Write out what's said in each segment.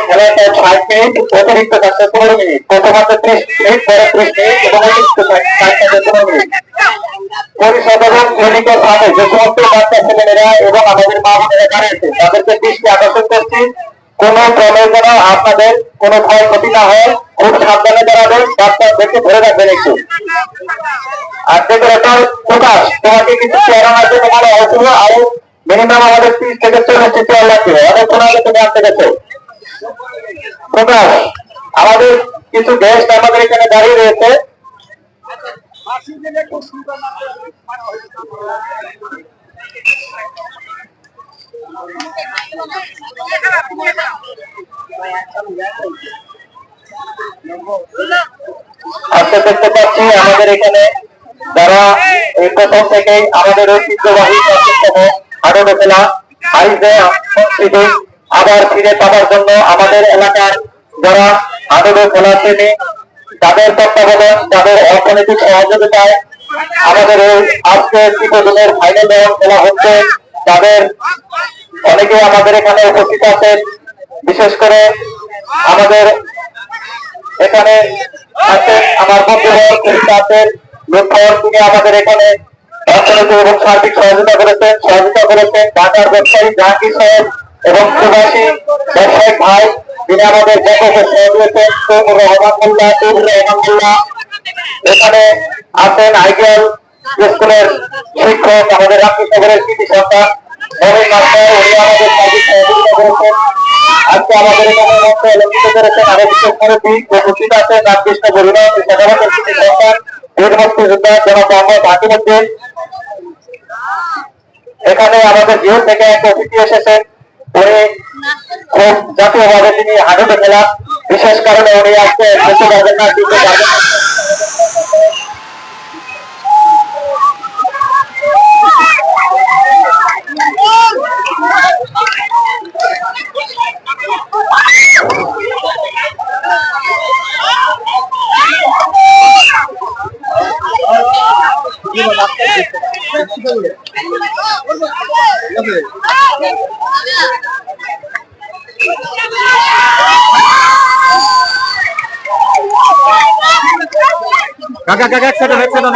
খেলাটা 60 মিনিট, অতিরিক্ত থাকতে 15 মিনিট, প্রথমার্ধে 30 মিনিট, পরে 30 মিনিট এবং অতিরিক্ত থাকতে 15 মিনিট। পরিষদ এবং ক্লিনিকের সাথে যে সমস্ত বাচ্চা ছেলেমেয়েরা এবং আমাদের মা বোনেরা দাঁড়িয়েছে তাদেরকে দৃষ্টি আকর্ষণ করছি, কোন ক্রমে যেন আপনাদের কোনো ক্ষয়ক্ষতি না হয়, খুব সাবধানে দাঁড়াবেন, বাচ্চাদেরকে ধরে রাখবেন একটু। আর ডেকোরেটর প্রকাশ, তোমাকে কিছু চেয়ার আনার জন্য বলা হয়েছিল, আরো মিনিমাম আমাদের 30 থেকে 40টি চেয়ার লাগবে, অনেকক্ষণ আগে তুমি আনতে গেছো। প্রকাশ, আমাদের কিছু গেস্ট আমাদের এখানে দাঁড়িয়ে রয়েছে। আজকে দেখতে পাচ্ছি আমাদের এখানে যারা এই প্রথম থেকেই আমাদের ঐতিহ্যবাহী হাডুডু খেলা হারিয়ে সংস্কৃতি আবার ফিরে পাওয়ার জন্য আমাদের এলাকার যারা হাডুডু খেলা প্রেমী তাদের তত্ত্বাবধান, তাদের অর্থনৈতিক সহযোগিতায় আমাদের আজকে ত্রিপদিনের ফাইনাল রাউন্ড খেলা হচ্ছে। তাদের অনেকে আমাদের এখানে উপস্থিত আছেন, বিশেষ করে আমাদের এখানে আছেন আমার বন্ধুবর আছেন লুৎফর, তিনি আমাদের এখানে অর্থনৈতিক এবং সার্বিক সহযোগিতা করেছেন ঢাকার ব্যবসায়ী জাহাঙ্গীর সাহেব এবং প্রবাসী ব্যবসায়িক ভাই, তিনি আমাদের ব্যাপক সহযোগিতা রহমানুল্লাহ। এখানে আছেন আইডিয়াল স্কুলের শিক্ষক আমাদের রামকৃষ্ণগরের কৃতি সন্তান নবীন মাস্টার, উনি আমাদের সার্বিক সহযোগিতা করেছেন। আজকে আমাদের এখানে আলোচিত করেছেন আরো বিশেষ মুরব্বী উপস্থিত আছেন রামকৃষ্ণ বরুণা সেনাবাহিনীর কৃতি সন্তান বীর মুক্তিযোদ্ধা জনাব মোহাম্মদ হাকিমউদ্দিন। এখানে আমাদের জিও থেকে এক অতিথি এসেছেন, উনি খুব জাতীয়ভাবে তিনি হাডুডু খেলা বিশেষ কারণে উনি আজকে যেতে পারবেন না, দিতে পারবেন না। কাকা কাকা এক সেকেন্ড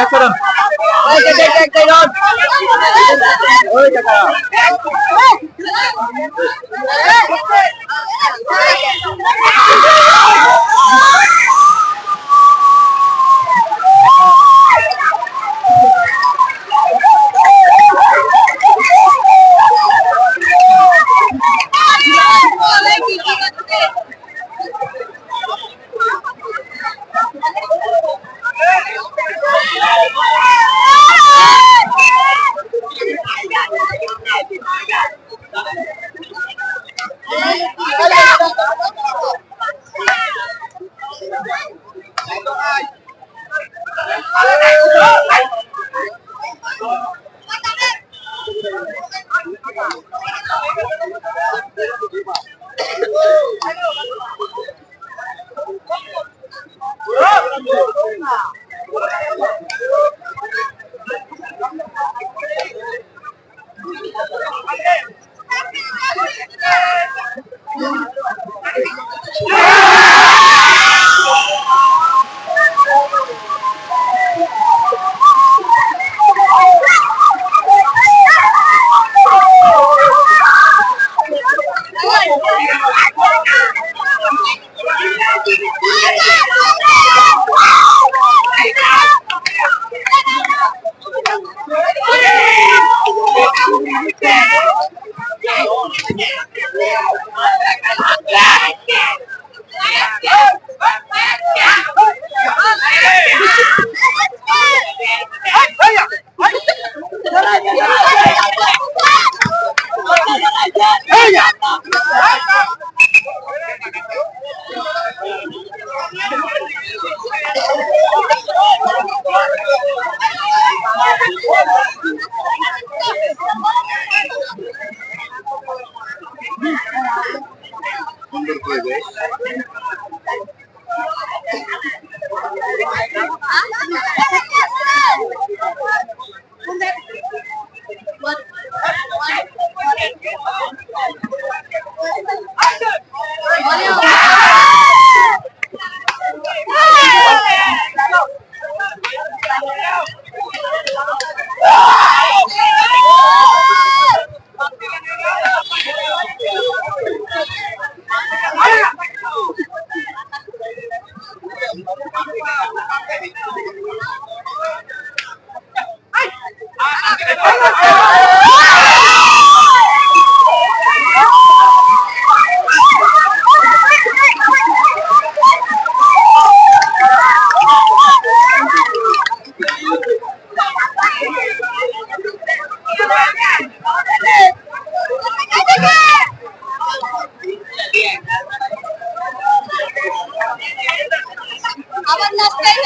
আবার নষ্টাই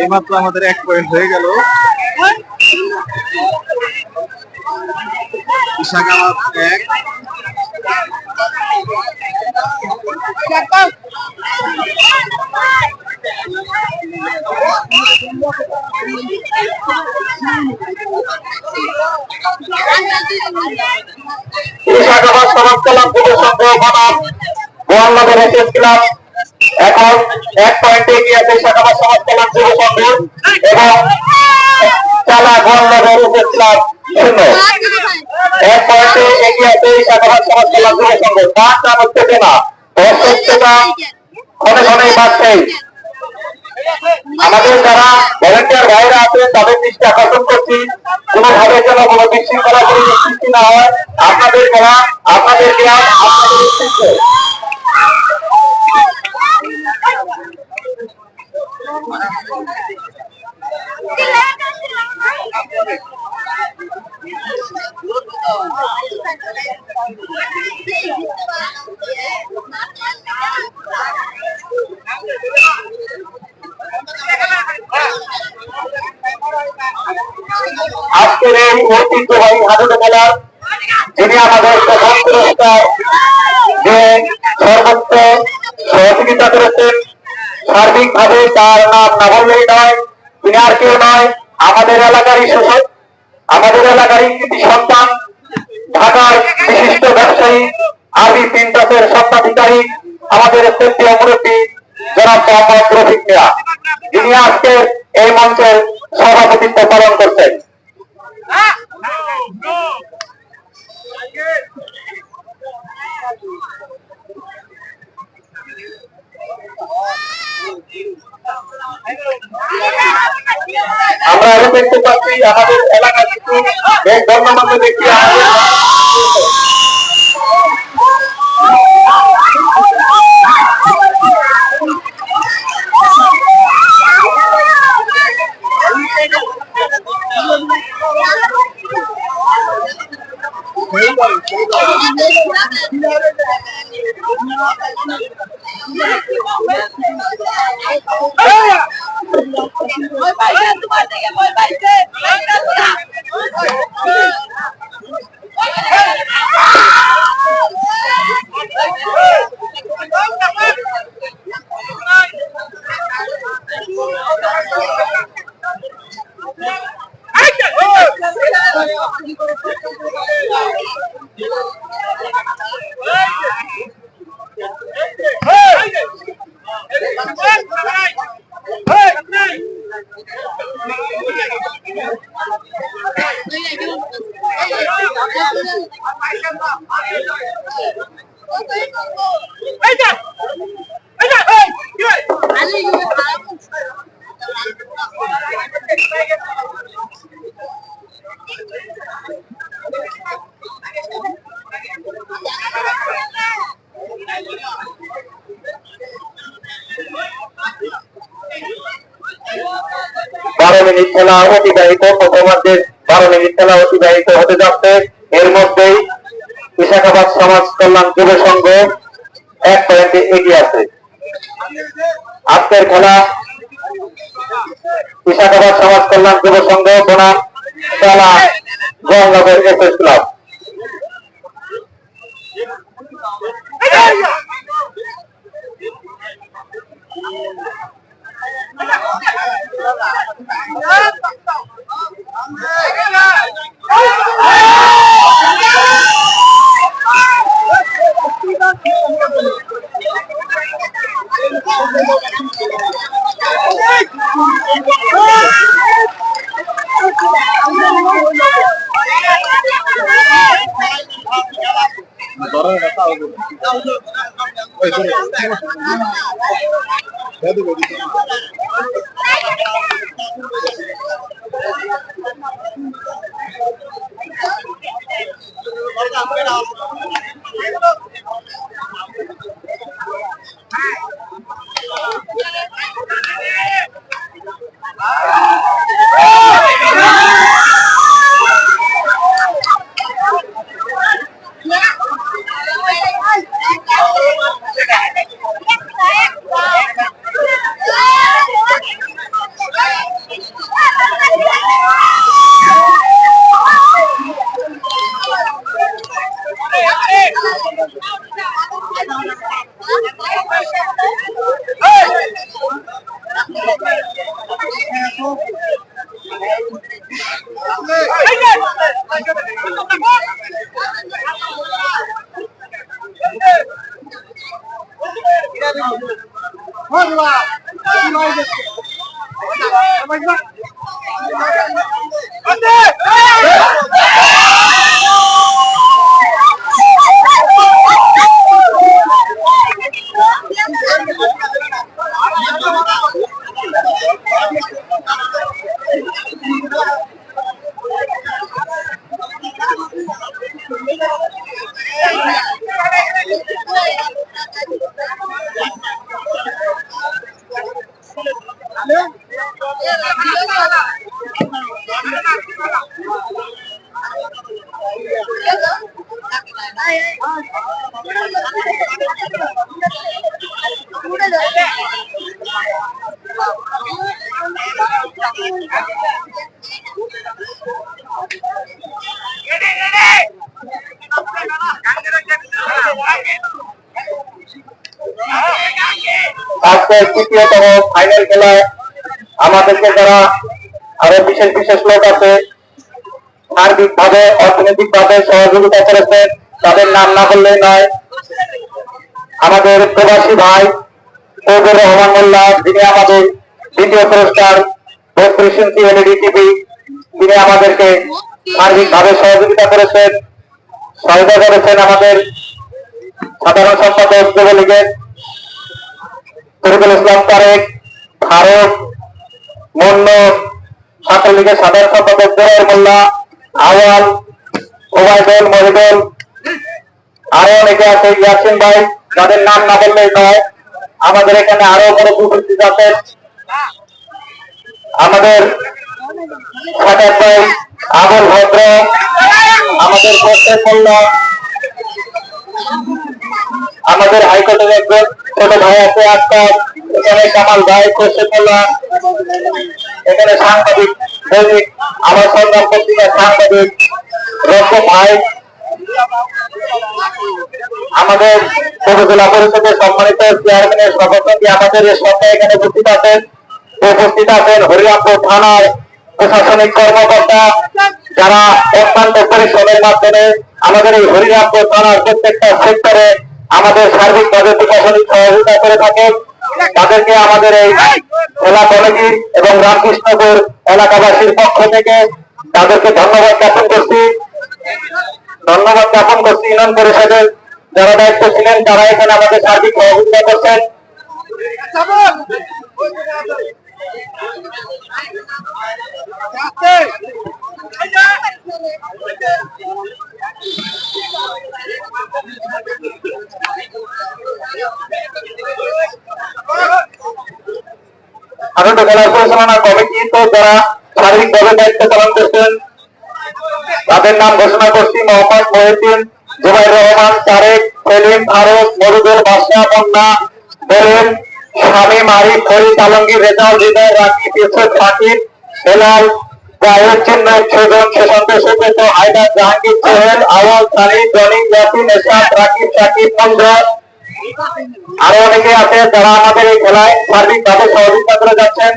এইমাত্র আমাদের 1 পয়েন্ট হয়ে গেল। ইশাকাবাদ 1, ইশাকাবাদ সমাজ কল্যাণ যুব সংঘ বনাম গোয়ালনগর এসএস ক্লাব এখন 1 পয়েন্টে এগিয়ে আছে ইশাকাবাদ সমাজ কল্যাণ যুব সংঘ এবং চালা গোয়ালনগর এসএস ক্লাব 0। 1 পয়েন্টে এগিয়ে আছে ইশাকাবাদ সমাজ কল্যাণ যুব সংঘ। পাঁচটা হচ্ছে না, অসুস্থতা ক্ষণে ক্ষণেই বাড়ছে। আমাদের যারা ভলেন্টিয়ার ভাইরা আছেন তাদের দৃষ্টি আকর্ষণ করছি, কোনোভাবে যেন কোনো বিশৃঙ্খলা পরিবেশ সৃষ্টি না হয়। আপনাদের খেলা, আপনাদের গ্রাম, আপনাদের ঐতিহ্য। আজকের এই ঐতিহ্যবাহী হাডুডু খেলার যিনি আমাদের প্রধান পুরস্কার যে সর্বোচ্চ সহযোগিতা করেছেন, সার্বিকভাবে তার নাম না বললেই নয়, তিনি আর কেউ নয়, আমাদের এলাকারই শাসক, আমাদের এলাকারই কৃতি সন্তান, ঢাকার বিশিষ্ট ব্যবসায়ী, আরবি প্রিন্টাসের স্বত্বাধিকারী, আমাদের শ্রদ্ধেয় মুরব্বী জনাব মোহাম্মদ রফিক মিয়া, যিনি আজকে এই মঞ্চের সভাপতিত্ব পালন করছেন। আমরা আরো দেখতে পাচ্ছি আমাদের এলাকার কিছু বেশ গণ্যমান্য ব্যক্তি আমাদের বারো মিনিট খেলা অতিবাহিত, প্রথমার্ধের 12 মিনিট খেলা অতিবাহিত হতে যাচ্ছে। এর মধ্যেই বিশাখাবাদ সমাজ কল্যাণ যুব সংঘ 1 পয়েন্টে এগিয়ে আছে। আজকের খেলা বিশাখাবাদ সমাজ কল্যাণ যুব সংঘ বনাম চালা গোয়ালনগর এসএস ক্লাব। আজকের তৃতীয়তম ফাইনাল খেলায় আমাদেরকে যারা আরো বিশেষ বিশেষ লোক আছে সার্বিক ভাবে অর্থনৈতিক ভাবে সহযোগিতা করেছেন, তাদের নাম না বললে নয়। আমাদের প্রবাসী ভাই ফজলুর রহমান মোল্লা, যিনি আমাদের দ্বিতীয় পুরস্কার 32 ইঞ্চি এলইডি টিভি, তিনি আমাদেরকে সার্বিক ভাবে সহযোগিতা করেছেন। সহায়তা করেছেন আমাদের সাধারণ সম্পাদক যুবলীগের তরিকুল ইসলাম তারেক, ফারুক, মন্নু, ছাত্রলীগের সাধারণ সম্পাদক জোয়ার মোল্লা, আওয়াল, ওবায়দুল, মহিদুল, আরো অনেকে আছে, ইয়াসিন ভাই, যাদের নাম না বললেই নয়। আমাদের এখানে আরো বড় উপস্থিত আছেন আমাদের সাদাত ভাই, আবুল ভদ্র, আমাদের কোর্টের মোল্লা, আমাদের হাইকোর্টের একজন ছোট ভাই আছে আজকাল, এখানে কামাল ভাই, কোর্টের মোল্লা, এখানে সাংবাদিক দৈনিক আমার সন্ধান পত্রিকার সাংবাদিক রঞ্জন ভাই, আমাদের উপজেলা পরিষদের সম্মানিত চেয়ারম্যানের সভাপতি আমাদের এই সপ্তাহে এখানে উপস্থিত আছেন হরিরামপুর থানার প্রশাসনিক কর্মকর্তা, যারা অত্যন্ত পরিশ্রমের মাধ্যমে আমাদের এই হরিরামপুর থানার প্রত্যেকটা সেক্টরে আমাদের সার্বিকভাবে প্রশাসনিক সহযোগিতা করে থাকেন। তাদেরকে আমাদের এই জেলা কমিটি এবং রামকৃষ্ণপুর এলাকাবাসীর পক্ষ থেকে তাদেরকে ধন্যবাদ জ্ঞাপন করছি। ইউনিয়ন পরিষদের যারা দায়িত্ব ছিলেন তারা এখানে আমাদের সার্বিক সহযোগিতা করছেন। আনন্দ খেলার পরিচালনা কমিটি তো যারা শারীরিকভাবে দায়িত্ব পালন করছেন তাদের নাম ঘোষণা করছি: মোহাম্মদ মহিউদ্দিন, জুবাইর রহমান, তারেক, সেলিম, ফারুক, মরুদুল, বাদশা, বন্যা, বরেন, শামীম, আরিফ, ফরিদ, আলমগীর, রেজাউল, হৃদয়, রাকিব, ইউসুফ, সাকিব, হেলাল, জাহিদ, চিন্ময়, সুজন, সুশান্ত, সুব্রত, হায়দার, জাহাঙ্গীর, সোহেল, আওয়াল, সানি, জনি, ইয়াসিন, এরশাদ, রাকিব, সাকিব, মঞ্জুর, আরো অনেকে আছে যারা আমাদের এই খেলায় সার্বিকভাবে সহযোগিতা করে যাচ্ছেন।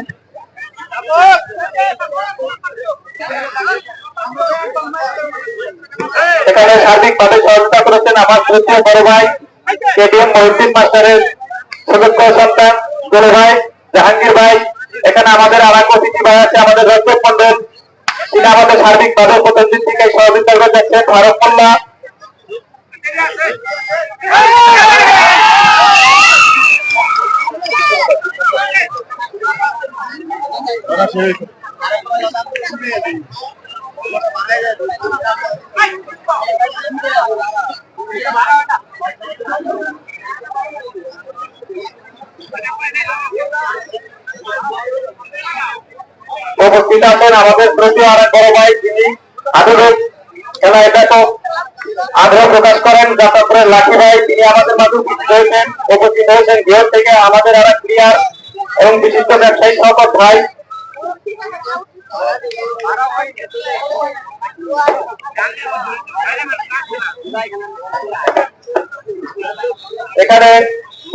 এখানে সার্বিকভাবে সহযোগিতা করেছেন আমার শ্রদ্ধেয় বড় ভাই কেটিএম মহিউদ্দিন মাস্টারের সুযোগ্য সন্তান বড় ভাই জাহাঙ্গীর ভাই। এখানে আমাদের আর এক অতিথি ভাই আছে আমাদের রঞ্জন মন্ডল, তিনি আমাদের সার্বিকভাবে প্রথম দিন থেকে সহযোগিতা করে যাচ্ছেন। ভারত মোল্লা, উপস্থিত আছেন আমাদের শ্রদ্ধেয় আর এক বড় ভাই, তিনি আধুনিক খেলা এটা তো আগ্রহ প্রকাশ করেন যাত্রাপুরের লাঠি ভাই, তিনি আমাদের মাঝে উপস্থিত হয়েছেন গৃহ থেকে আমাদের আর এক প্লেয়ার এবং বিশিষ্ট ব্যবসায়ী শওকত ভাই। এখানে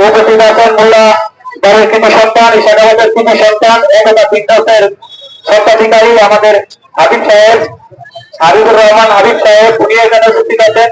উপস্থিত আছেন মোল্লা দলের কৃতি সন্তান, ইশাকাবাদের কৃতি সন্তান, একতা ফিটনেসের স্বত্বাধিকারী আমাদের হাবিব সাহেব, হাবিবুর রহমান হাবিব সাহেব, উনি এখানে উপস্থিত আছেন।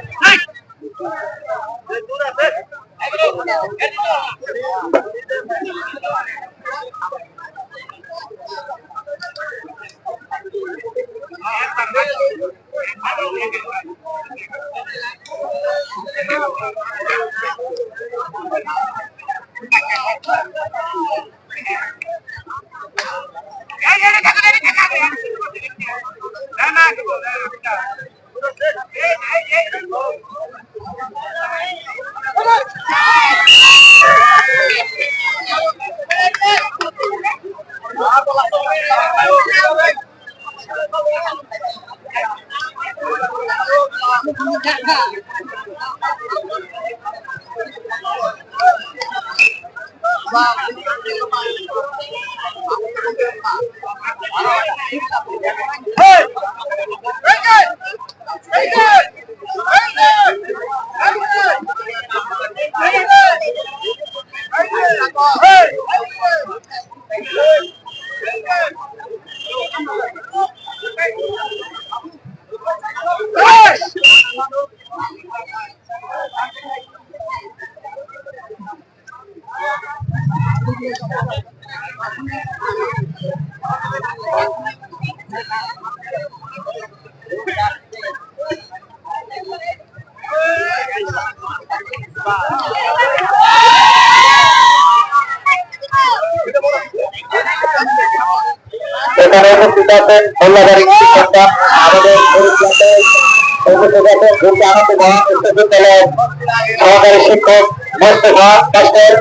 এখানে উপস্থিত আছেন মোল্লাবাড়ি সন্তান আমাদের সহকারী শিক্ষক মোস্তফা মাস্টার।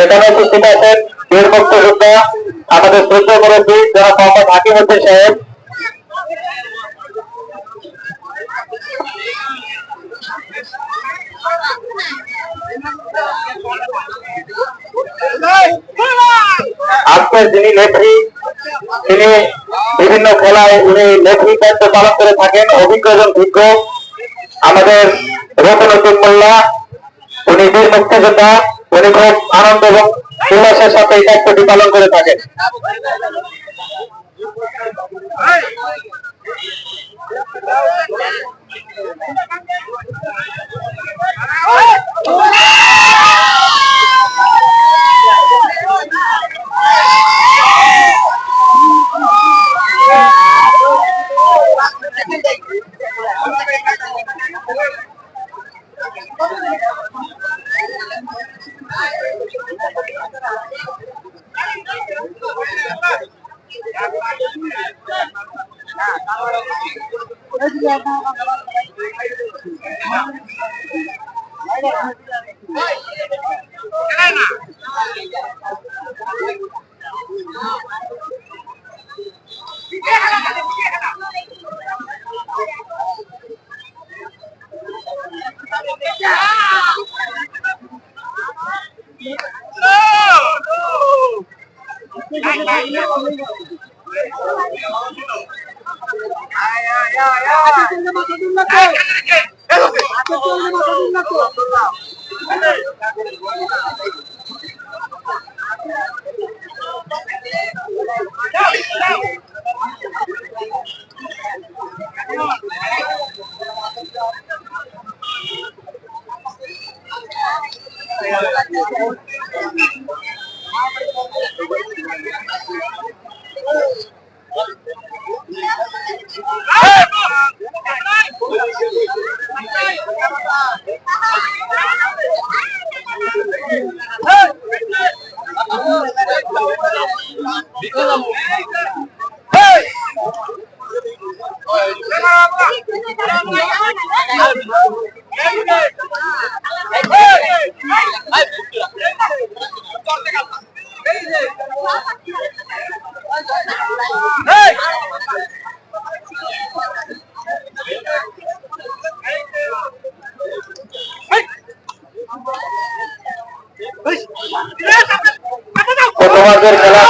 এখানে উপস্থিত আছেন বীর মুক্তিযোদ্ধা আমাদের শ্রদ্ধা করেছি যারা মোহাম্মদ হাকিম উদ্দিন সাহেব। আজকের যিনি লেফরি, তিনি বিভিন্ন খেলায় উনি লেফরি দায়িত্ব পালন করে থাকেন, অভিজ্ঞ এবং বিজ্ঞ আমাদের রতনউদ্দিন মোল্লা। উনি বীর মুক্তিযোদ্ধা, উনি খুব আনন্দ এবং উল্লাসের সাথে এই দায়িত্বটি পালন করে থাকেন। প্রথমার্ধের খেলা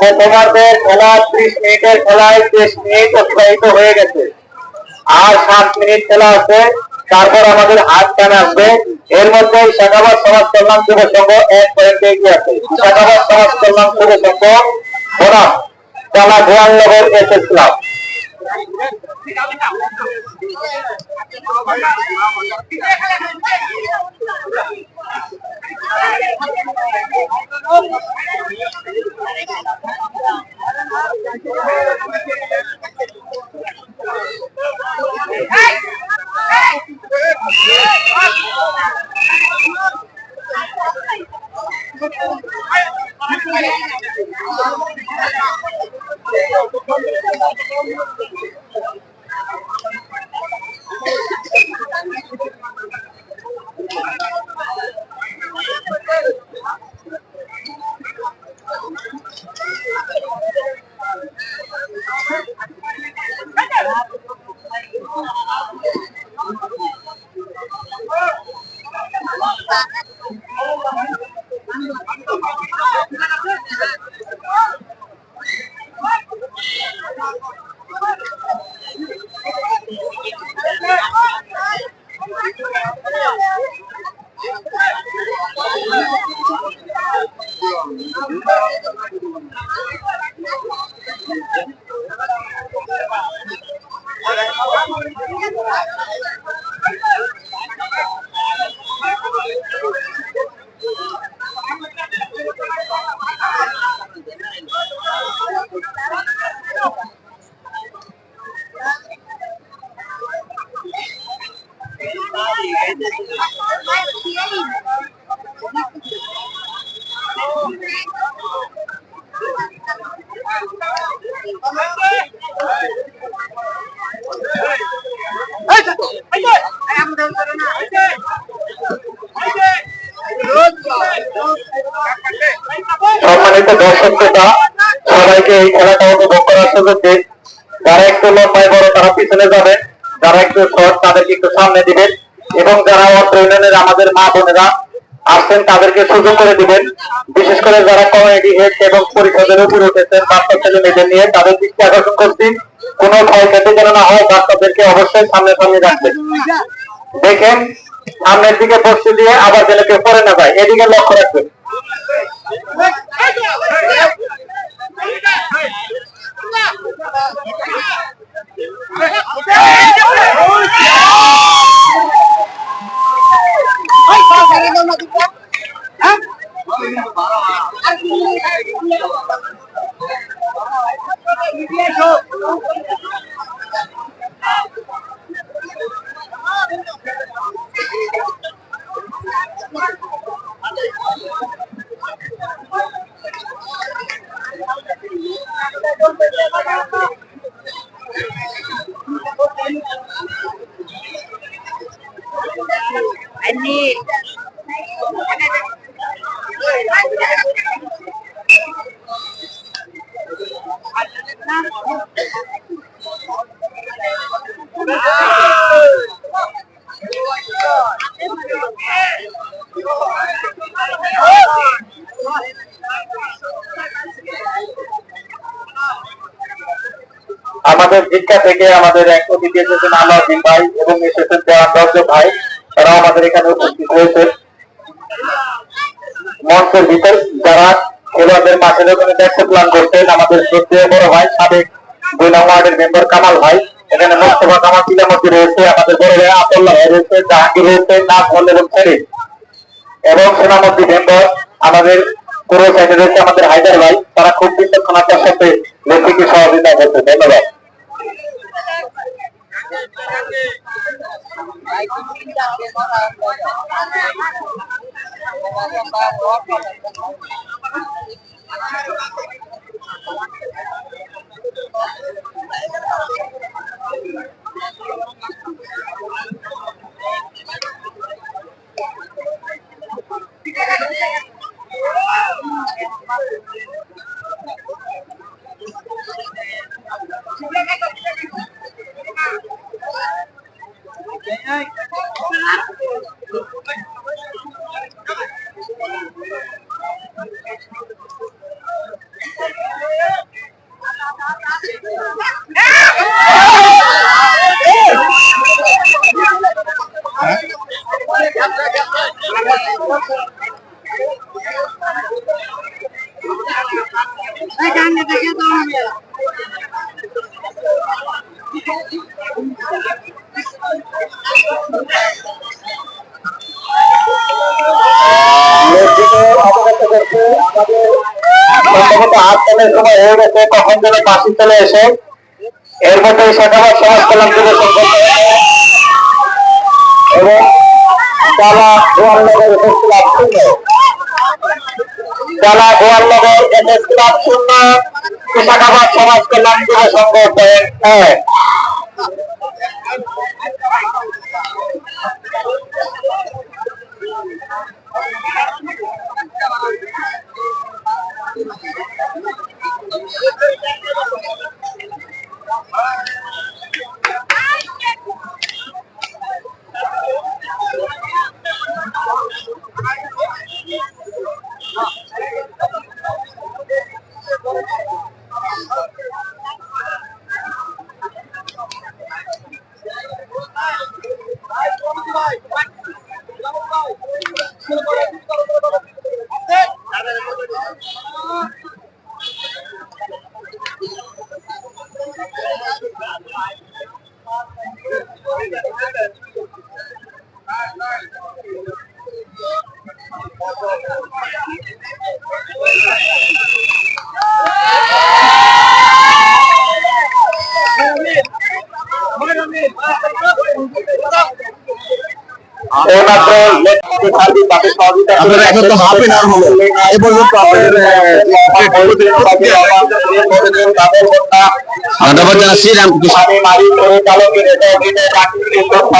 প্রথমার্ধের খেলা 30 মিনিটের খেলায় 30 মিনিট অতিবাহিত হয়ে গেছে, আর 7 মিনিট খেলা আছে। তারপর আমাদের হাত টানা আসবে। এর মধ্যে শাখাবাদ সমাজ কল্যাণ যুব সংঘ 1 পয়েন্টে এগিয়ে আছে। শাখাবাদ সমাজ কল্যাণ যুব সংঘ বনাম চালা গোয়ালনগর এসএস ক্লাব। Hey! সম্মানিত দর্শক শ্রোতা, সবাইকে এই খেলাটা উপভোগ করার সুযোগ দিন। যারা একটু লম্বায় বড় তারা পিছনে যাবেন, যারা একটু শর্ট তাদেরকে একটু সামনে দিবেন, এবং যারা অর্থ ইউনিয়নের আমাদের মা বোনেরা আসছেন তাদেরকে সুযোগ করে দিবেন। বিশেষ করে যারা কমিউনিটি হেড এবং পরিষদের উপরে উঠেছেন বাচ্চা ছেলে মেয়েদের নিয়ে, তাদের দৃষ্টি আকর্ষণ করছি কোনো ক্ষয়ক্ষতি যেন না হয়। বাচ্চাদেরকে অবশ্যই সামনে সামনে রাখবেন। দেখেন সামনের দিকে বসতে দিয়ে আবার যেন কেউ পড়ে না যায়, এদিকে লক্ষ্য রাখবেন। আমাদের দীক্ষা থেকে আমাদের এক অতিথি এসেছেন আলাউদ্দিন ভাই এবং এসেছেন দেওয়ান দর্শক ভাই, তারা আমাদের এখানে উপস্থিত হয়েছেন। মঞ্চের ভিতর যারা খেলোয়াড়দের মাঠের ওখানে দেখতে প্ল্যান করছেন আমাদের শ্রদ্ধেয় বড় ভাই সাবেক 2 নং ওয়ার্ডের মেম্বার কামাল ভাই, এখানে মোস্তফা কামাল চিলামতি রয়েছে, আমাদের বড় ভাই আব্দুল্লাহ ভাই রয়েছে, জাহাঙ্গীর রয়েছে, নাজমুল এবং সেলিম, এবং সেনামন্ত্রী মেম্বার আমাদের পুরো সাইডে রয়েছে আমাদের হায়দার ভাই। তারা খুব বিচক্ষণতার সাথে লেখিকে সহযোগিতা করছে। ধন্যবাদ। সময় হয়ে গেছে, কখন যেন বাসি চলে এসে এর মধ্যে শেখাবার সমাজ কল্যাণ যুব সংঘ এবং চালা গোয়ালনগর ক্লাব শূন্য, চালা গোয়ালনগর ক্লাব শূন্য, শেখাবার সমাজ কল্যাণ যুব সংঘ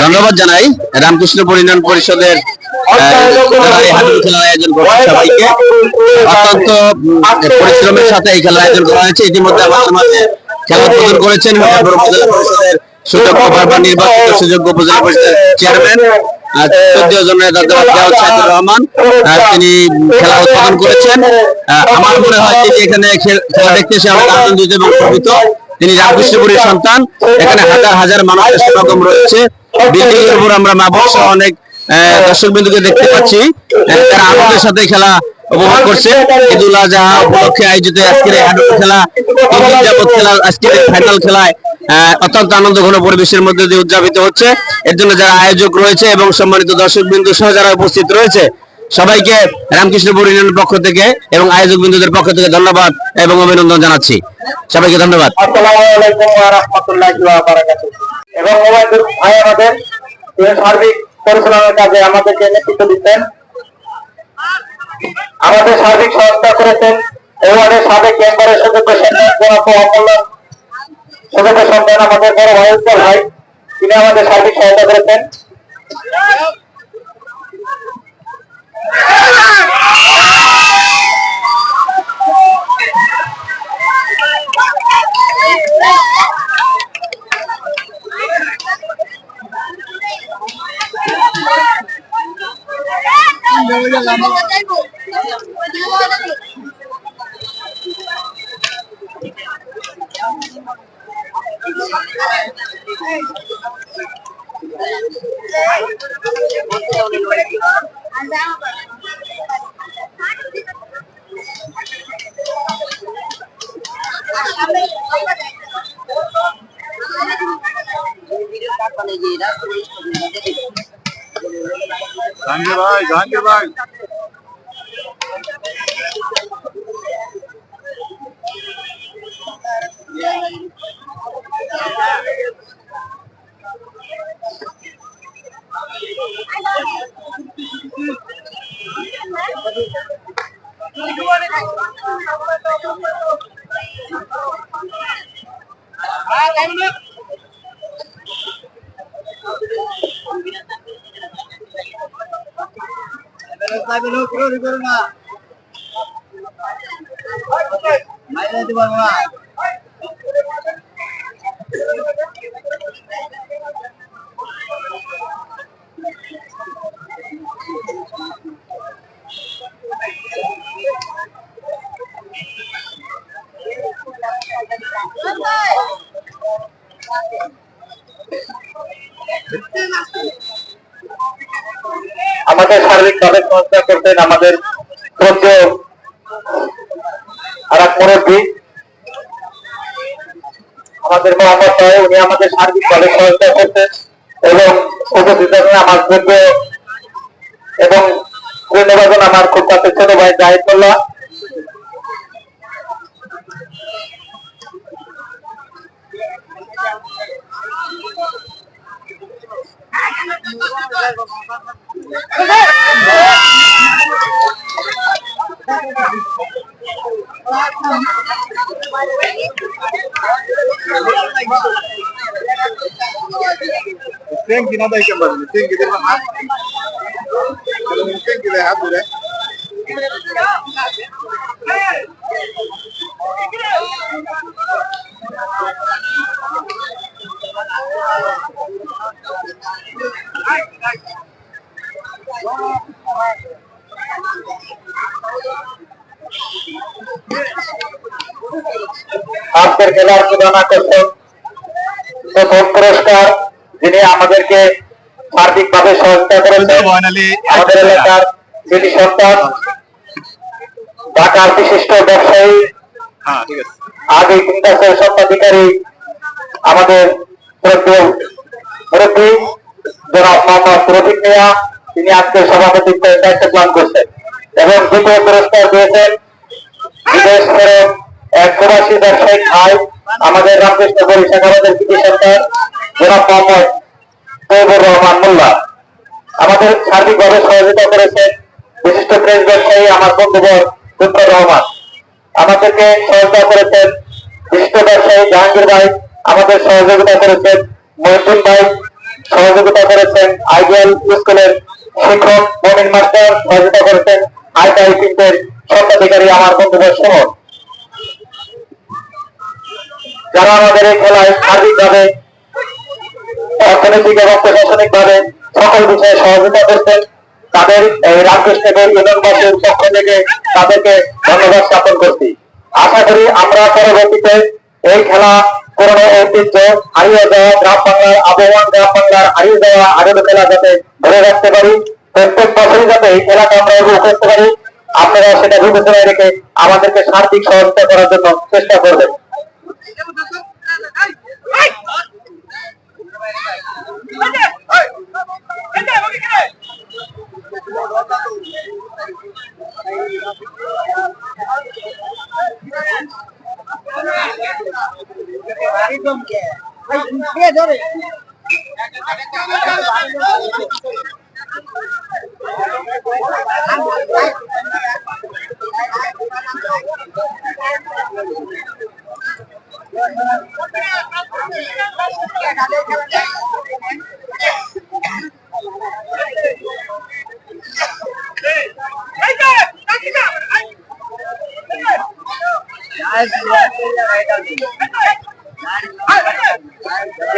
ধন্যবাদ জানাই রামকৃষ্ণ পরিণাম পরিষদের যারা এই হাডুডু খেলার আয়োজন করছে সবাইকে অত্যন্ত পরিশ্রমের সাথে এই খেলার আয়োজন করা হয়েছে। ইতিমধ্যে আমার মাঝে খেলা উদ্বোধন করেছেন মিঠাপুর উপজেলা পরিষদের সুযোগ্য বারবার নির্বাচিত সুযোগ্য উপজেলা পরিষদের চেয়ারম্যান 14 জনের সাইদুর রহমান, তিনি খেলা উদ্বোধন করেছেন। আমার মনে হয় তিনি এখানে খেলা দেখতে এসে অনেক আনন্দিত এবং গর্বিত। তিনি রামকৃষ্ণপুরীর সন্তান। এখানে হাজার হাজার মানুষের সমাগম রয়েছে। বিল্ডিং এর উপর আমরা মা বসে অনেক দর্শক বিন্দুকে দেখতে পাচ্ছি, তারা আনন্দের সাথে খেলা উপভোগ করছে। ঈদুল আজহা উপলক্ষে আয়োজিত আজকের এই হাডুডু খেলা 3 দিন যাবত খেলা আজকের ফাইনাল খেলায় অত্যন্ত আনন্দ ঘন পরিবেশের মধ্যে দিয়ে উদযাপিত হচ্ছে। এর জন্য যারা আয়োজক রয়েছে এবং সম্মানিত দর্শক বিন্দু সহ যারা উপস্থিত রয়েছে সবাইকে রামকৃষ্ণপুর ইউনিয়নের পক্ষ থেকে এবং আয়োজক বিন্দুদের পক্ষ থেকে ধন্যবাদ এবং অভিনন্দন জানাচ্ছি। সবাইকে ধন্যবাদ। আসসালামু আলাইকুম ওয়া রাহমাতুল্লাহি ওয়া বারাকাতুহু। এবং ওবায়দুল ভাই আমাদের সার্বিক পরিচালনার কাজে আমাদেরকে নেতৃত্ব দিচ্ছেন, আমাদের সার্বিক সহায়তা করেছেন ওয়ার্ডের সাবেক মেম্বারের সদস্য সন্তান আমাদের বড় ভাই উজ্জ্বল ভাই, তিনি আমাদের সার্বিক সহায়তা করেছেন। জাহাঙ্গীর ভাই আমাদের সার্বিকভাবে সহায়তা করতেন আমাদের আর এক মুরব্বী আমাদের মোহাম্মদ সাহেব, উনি আমাদের সার্বিকভাবে সহায়তা করতেন এবং উপস্থিত আমার যোগ্য এবং ধন্যবাদ আমার খুব কাছে ছোট ভাই Zahidullah. Thank you, nada ikan baru. Thank you, terima kasih. Thank you, lihat dulu. আজকের খেলার প্রধান আকর্ষণ প্রথম পুরস্কার, যিনি আমাদেরকে সার্বিকভাবে সহায়তা করেছেন আমাদের এলাকার যিনি সন্তান ঢাকার বিশিষ্ট ব্যবসায়ী আগে ইন্টাসের স্বত্বাধিকারী আমাদের মুরব্বী জনাব মোহাম্মদ রফিক মিয়া, তিনি আজকে সভাপতিত্বের দায়িত্ব পালন করছেন। এবং দ্বিতীয় পুরস্কার দিয়েছেন বিদেশ ফেরত এক প্রবাসী ব্যবসায়িক ভাই আমাদের রামকৃষ্ণপুরী শাখাবাদের কৃতি সন্তান জনাব মোহাম্মদ তৈবুর রহমান মোল্লা। আমাদের সার্বিকভাবে সহযোগিতা করেছেন বিশিষ্ট প্রেস ব্যবসায়ী আমার বন্ধুবর লুৎফর রহমান। আমাদেরকে সহযোগিতা করেছেন বিশিষ্ট ব্যবসায়ী জাহাঙ্গীর ভাই, আমাদের সহযোগিতা করেছেন মহিউদ্দিন ভাই, সহযোগিতা করেছেন আইডিয়াল স্কুলের শিক্ষক আমিন মাস্টার সহযোগিতা করেছেন আইটাই প্রিন্টের স্বত্বাধিকারী আমার বন্ধুদের সুমন। যারা আমাদের এই খেলায় সার্বিকভাবে অর্থনৈতিক এবং প্রশাসনিক ভাবে সকল বিষয়ে সহযোগিতা করছেন তাদের এই রামকৃষ্ণপুর ইউনিয়নবাসীর পক্ষ থেকে তাদেরকে ধন্যবাদ জ্ঞাপন করছি। আশা করি আমরা পরবর্তীতে এই খেলা পুরনো ঐতিহ্য হারিয়ে যাওয়া গ্রাম বাংলার আবহাওয়ান গ্রাম বাংলার হারিয়ে যাওয়া আরো খেলা যাতে ধরে রাখতে পারি, প্রত্যেক বছরই যাতে এই খেলাটা আমরা উপভোগ করতে পারি। আপনারা সেটা বিবেচনায় রেখে আমাদেরকে সার্বিক সহযোগিতা করার জন্য চেষ্টা করবেন।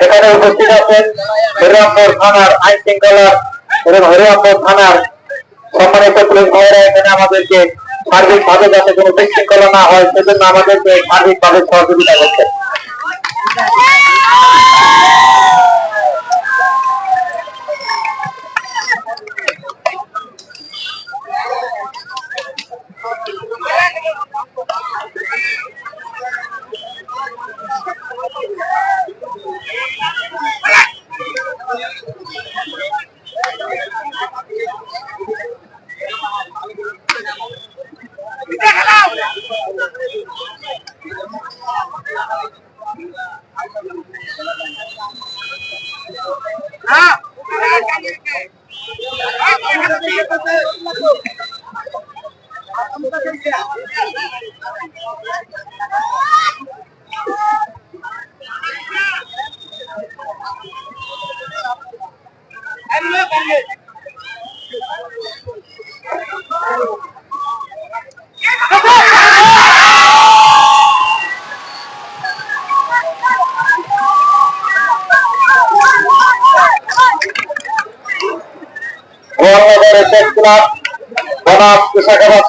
এখানে উপস্থিত আছেন হরিরামপুর থানার আইন শৃঙ্খলা এবং হরিরামপুর থানার সম্মানিত পুলিশ ভাইয়েরা এখানে আমাদেরকে সার্বিকভাবে যাতে কোনো বিশৃঙ্খলা না হয় সেজন্য আমাদেরকে সার্বিকভাবে সহযোগিতা করছেন।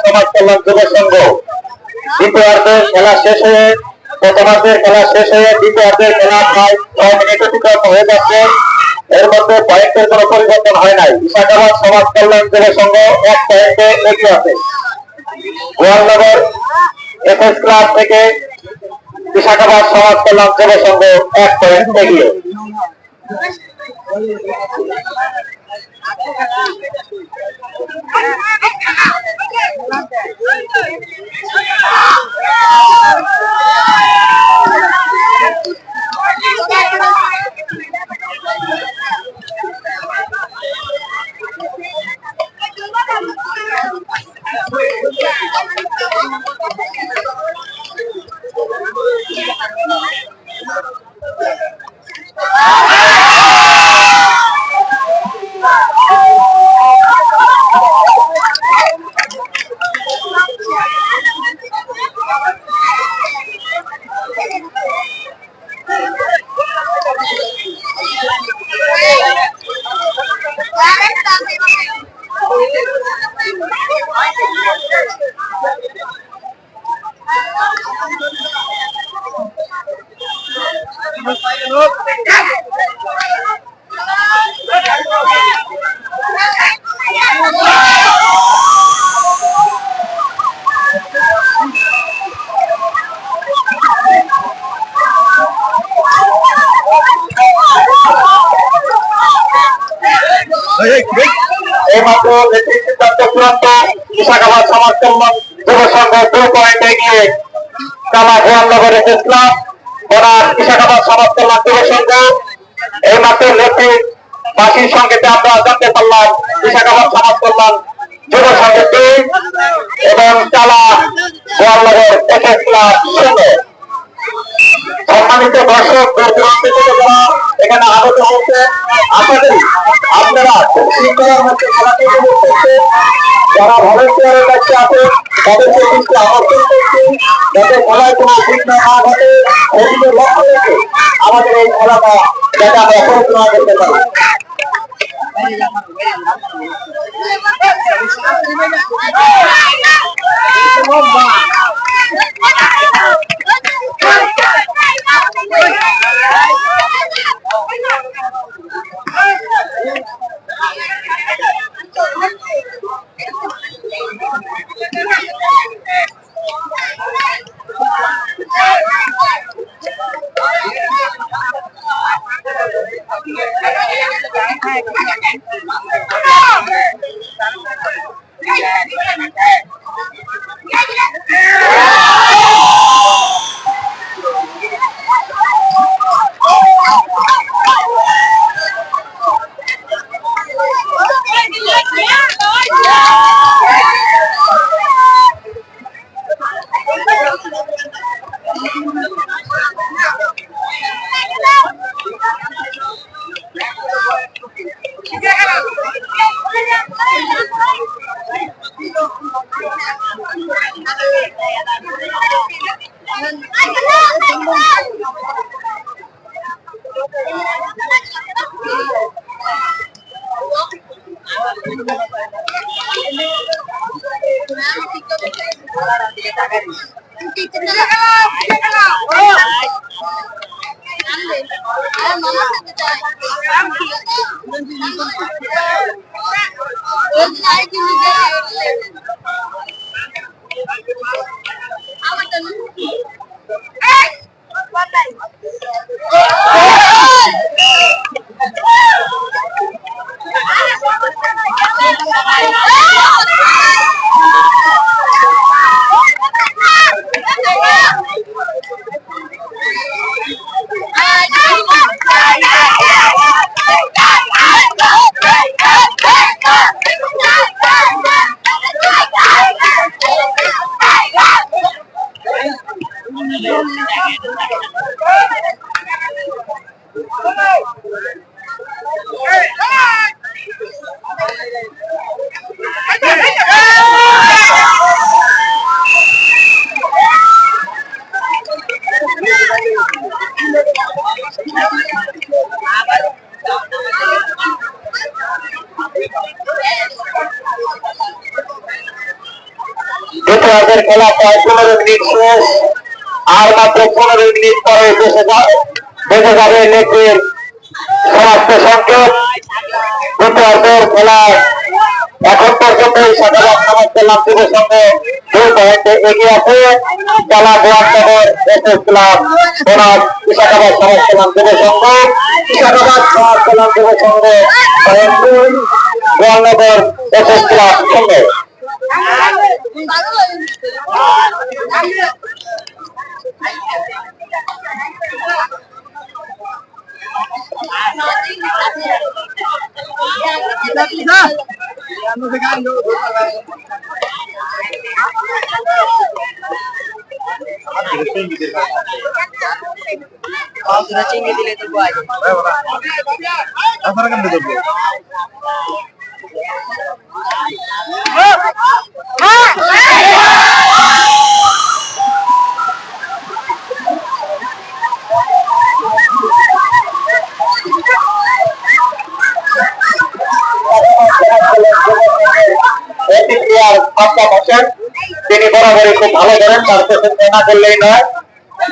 সমাজ কল্যাণ যুব সংঘ দ্বিতীয়ার্ধের খেলা শেষ হয়ে প্রথমার্ধের খেলা শেষ হয়ে দ্বিতীয়ার্ধের খেলা প্রায় 6 মিনিট অতিক্রান্ত হয়ে যাচ্ছে। এর মধ্যে পয়েন্টের কোনো পরিবর্তন হয় নাই। বিশাখাবাদ সমাজ কল্যাণ যুব সংঘ 1 পয়েন্টে এগিয়ে আছে। গোয়ালনগর এফএস ক্লাব থেকে বিশাখাবাদ সমাজ কল্যাণ যুব সংঘ 1 পয়েন্ট এগিয়ে। এইমাত্র সিদ্ধান্ত চূড়ান্ত বিশাখাবাদ সমাজ কল্যাণ যুব সংঘ 2 পয়েন্ট এগিয়ে কালা গোয়ালনগর এফএস ক্লাব বনাম বিশাখাবাদ সমাজ কল্যাণ যুব সংঘ। এইমাত্র লেফটি বাসীর সংকেতে আমরা জানতে পারলাম বিশাখাবাদ সমাজ কল্যাণ যুব সংঘ 2 এবং কালা গোয়ালনগর এফএস ক্লাব 0। সম্মানিত দর্শক এখানে আগত হচ্ছে আপনাদের আপনারা শৃঙ্খলার মধ্যে খেলাটি উপভোগ করছে যারা ভলেন্টিয়ারের কাছে আছে তাদেরকে কিন্তু আমন্ত্রণ করছি যাতে খেলায় কোনো বিঘ্ন না ঘটে সেদিকে লক্ষ্য রেখে আমাদের এই খেলাটা যাতে আমরা পরিচালনা করতে পারি। আমাদের খেলা প্রায় 15 মিনিট শেষ, আর মাত্র 15 মিনিট পরে বেঁচে যাবে নেত্রীর সমস্ত সংকেত। দ্বিতীয়ার্ধের খেলায় এখন পর্যন্ত শাখাবাদ সমাজ কল্যাণ যুব সংঘ 2 পয়েন্টে এগিয়ে আছে। জেলা গোয়ালনগর এসএস ক্লাব বনাম শাখাবাদ সমাজ কল্যাণ যুব সংঘ। শাখাবাদ সমাজ কল্যাণ যুব সংঘ গোয়ালনগর এসএস ক্লাব সঙ্গে চিংড়ি দিলে তো তিনি বরাবরই খুব ভালো করেন, তার পেছনে না করলেই নয়।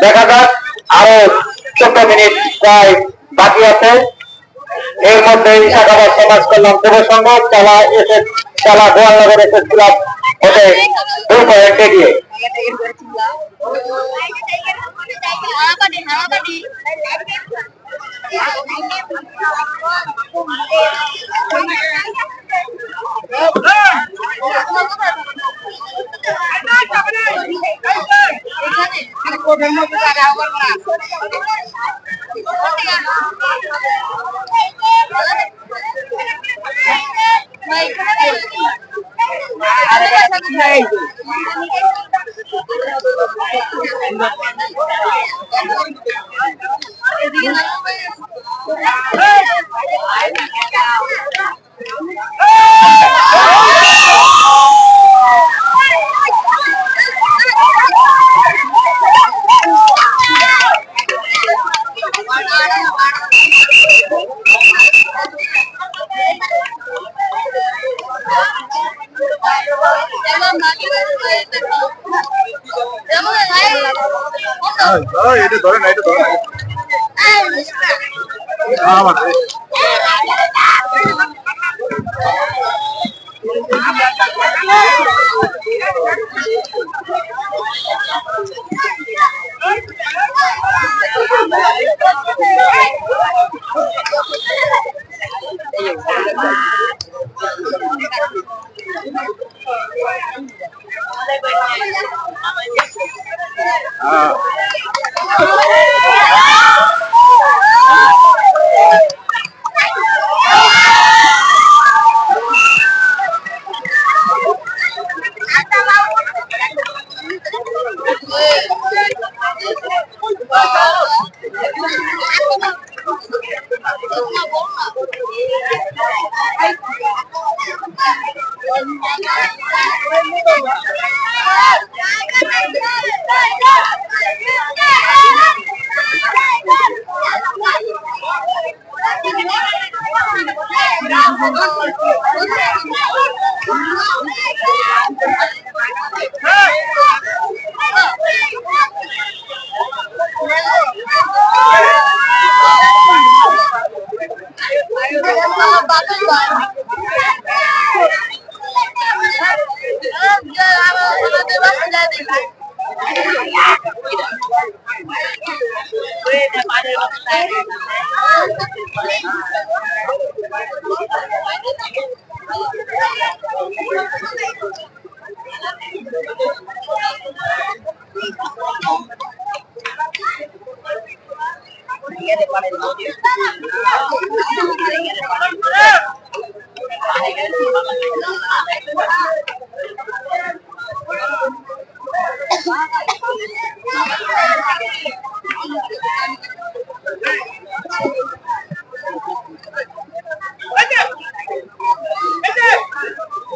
দেখা যাক, আরো 14 মিনিট প্রায় বাকি আছে। এর মধ্যে শাখাবাদ সমাজ কল্যাণ যুব সংঘ চালা গোয়ালনগর এসএস ক্লাব হতে 2 পয়েন্ট এগিয়ে। এটা ধরে না, এটা ধরে না।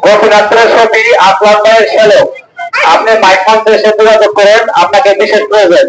গোপীনাথের ছবি আপনার ভাইয়ের ছেলে, আপনি মাইকমন্ত্রের সাথে যোগাযোগ করেন, আপনাকে বিশেষ প্রয়োজন।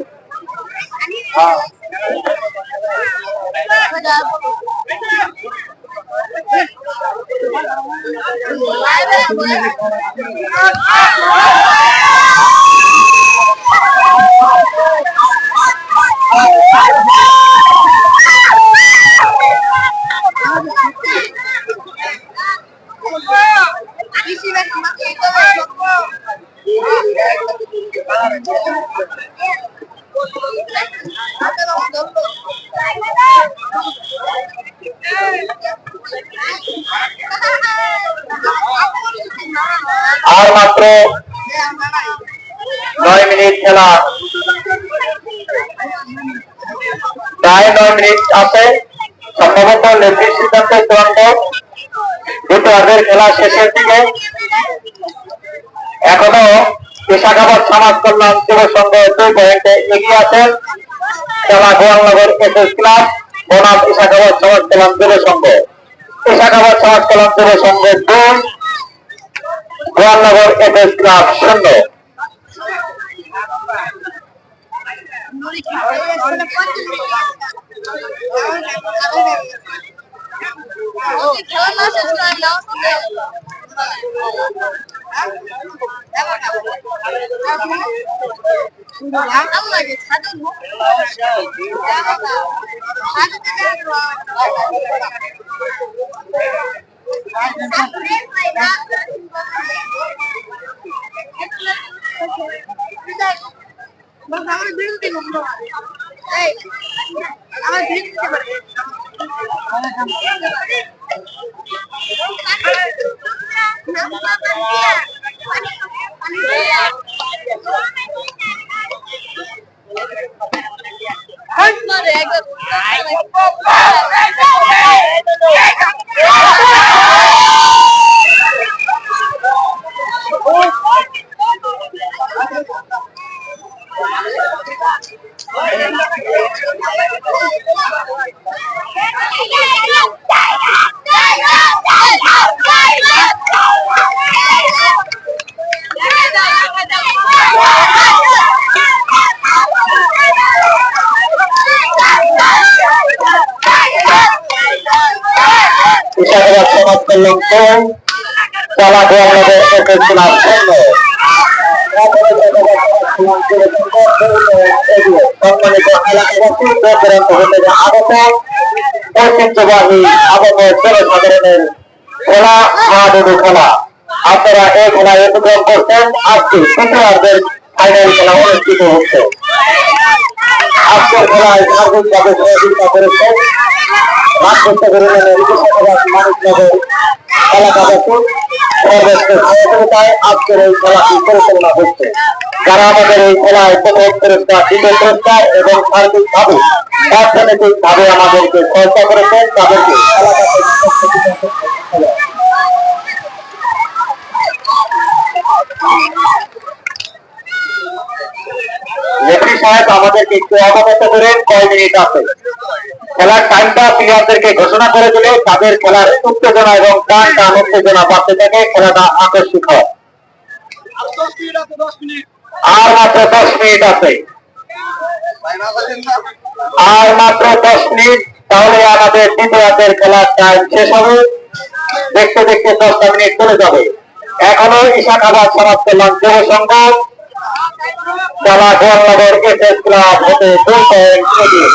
আর মাত্র 9 মিনিট খেলা, প্রায় 9 মিনিট আছে। সম্ভবত নির্দিষ্ট সিদ্ধান্তের চূড়ান্ত দুটো আগের খেলা শেষের দিকে। এখনো বিশাখাবাদ সমাজ কল্যাণ যুব সংঘ 2 পয়েন্টে এগিয়ে আছেন। খেলা গোয়ালনগর এসএস ক্লাব বনাম বিশাখাবাদ সমাজ কল্যাণ যুব সংঘ। বিশাখাবাদ সমাজ কল্যাণ যুব সংঘ 2, গোয়ালনগর এসএস ক্লাব 0। করলাম তো চালা আমাদের ক্লাব সম্মানিত এলাকাবাসী আগত ঐতিহ্যবাহী আগত জনসাধারণের খেলা হাডুডু খেলা আপনারা এই খেলায় অংশগ্রহণ করছেন। আজকে তৃতীয়ার্ধের ফাইনাল খেলা অনুষ্ঠিত হচ্ছে। আজকের খেলায় সার্বিকভাবে সহযোগিতা করেছেন মানুষনগর এলাকাবাসী সর্বোচ্চ সহযোগিতায় আজকের এই খেলাটি পরিচালনা হচ্ছে। যারা আমাদের এই খেলায় প্রথম পুরস্কার, দ্বিতীয় পুরস্কার এবং সার্বিকভাবে অর্থনৈতিকভাবে আমাদেরকে সহায়তা করেছেন তাদেরকে রেফারি সাহেব আমাদেরকে একটু অবগত করেন কয় মিনিট আছে। খেলার টাইমটা প্লেয়ারদেরকে ঘোষণা করে দিলে তাদের খেলার উত্তেজনা এবং টান টান উত্তেজনা বাড়তে থাকে, খেলাটা আকস্মিক হয়। আর মাত্র 10 মিনিট আছে, আর মাত্র 10 মিনিট, তাহলে আমাদের দ্বিতীয়ার্ধের খেলার টাইম শেষ হবে। দেখতে দেখতে 10টা মিনিট চলে যাবে। এখনো ইশাখাবাদ সমাজ কল্যাণ যুব সংঘ খেলা গোয়ালনগর এসএস ক্লাব হতে 2 পয়েন্ট এগিয়ে।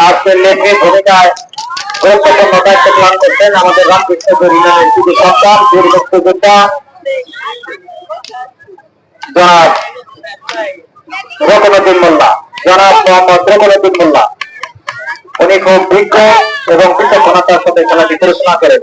আজকের লেখে ভূমিকায় গুরুত্বপূর্ণ দায়িত্ব পালন করছেন আমাদের রামকৃষ্ণ ইউনিয়নের যুব সন্তান বীর মুক্তিযোদ্ধা জনাব রকনউদ্দিন মোল্লা, জনাব মোহাম্মদ রকনউদ্দিন মোল্লা। উনি খুব বিজ্ঞ এবং বিচক্ষণতার সাথে খেলাটি পরিচালনা করেন।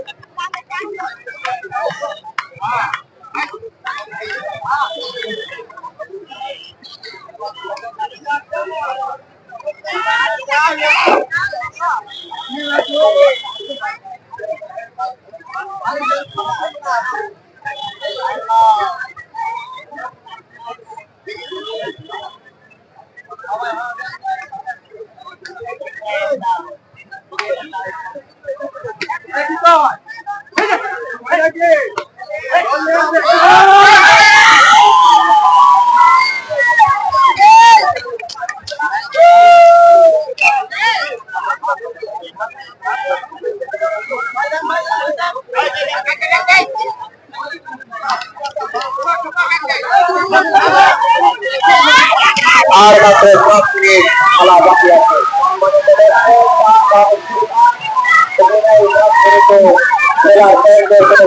আর মাত্র 5 মিনিট খেলা বাকি আছে।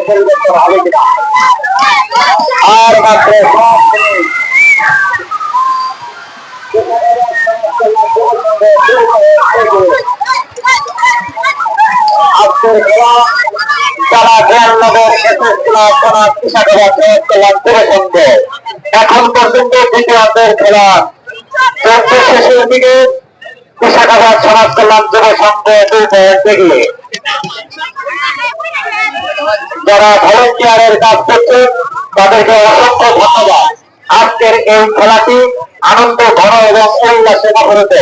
পরিবর্তন হবে কিনা? আর মাত্র 5 মিনিট। আজকের খেলা তারা গোয়ালনগর এসএস ক্লাব থানার ইশাখাবাদ সমাজ কল্যাণ যুব সংঘ। এখন পর্যন্ত দ্বিতীয়ার্ধের খেলা চলছে শেষের দিকে। ইশাখাবাদ সমাজ কল্যাণ যুব সংঘ 2 পয়েন্ট এগিয়ে। যারা ভলেন্টিয়ারের কাজ করছে তাদেরকে অসংখ্য ধন্যবাদ। আজকের এই খেলাটি আনন্দ ঘন এবং উল্লাসে মুখরিত।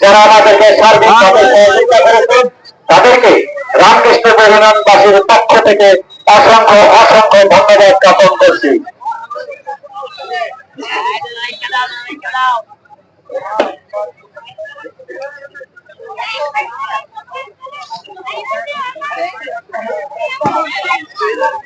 যারা আমাদেরকে সার্বিকভাবে সহযোগিতা করেছেন তাদেরকে রামকৃষ্ণ ইউনিয়নবাসীর পক্ষ থেকে অসংখ্য অসংখ্য ধন্যবাদ জ্ঞাপন করছি। Thank you.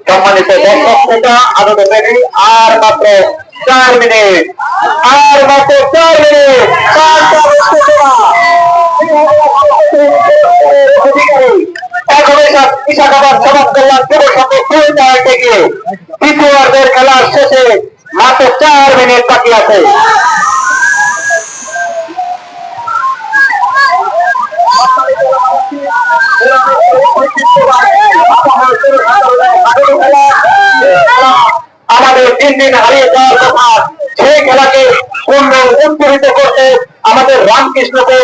সম্মানিত দর্শক শ্রোতা, আনন্দ দেখি আর মাত্র 4 মিনিট, আর মাত্র 4 মিনিট। এখন বিশাখাবাদ সমাজ কল্যাণ যুব সংঘ থেকে তৃতীয়ার্ধের খেলার শেষে মাত্র 4 মিনিট বাকি আছে। আমাদের 3 দিন হারিয়ে যাওয়ার কথা, সেই খেলাকে পূর্ণ উজ্জীবিত করতে আমাদের রামকৃষ্ণপুর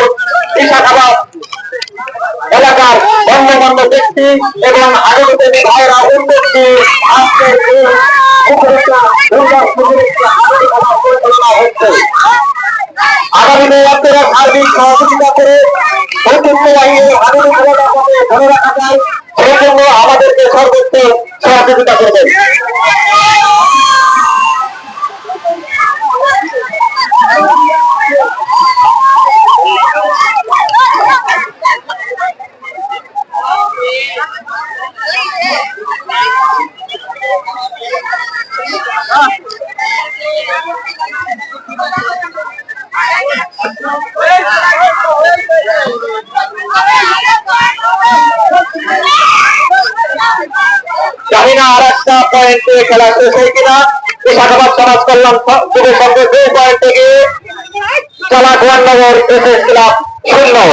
বিশাখাবাদ এলাকার গণ্যমান্য ব্যক্তি এবং আগত ভাইয়েরা উদ্যোগী আজকে আগামী দিনে আপনারা সার্বিক সহযোগিতা করে ঐতিহ্যবাহী আগামী খেলাটাকে ধরে রাখা যায়, সেই জন্য আমাদেরকে সর্বোচ্চ সহযোগিতা করবেন। জানি না আর একটা পয়েন্টে খেলা শেষ হয় কিনা। বিশাখাবাদ সমাজ কল্যাণ যুব সংঘ 2 পয়েন্ট থেকে চালা গোয়ালনগর এসএস ক্লাব 0।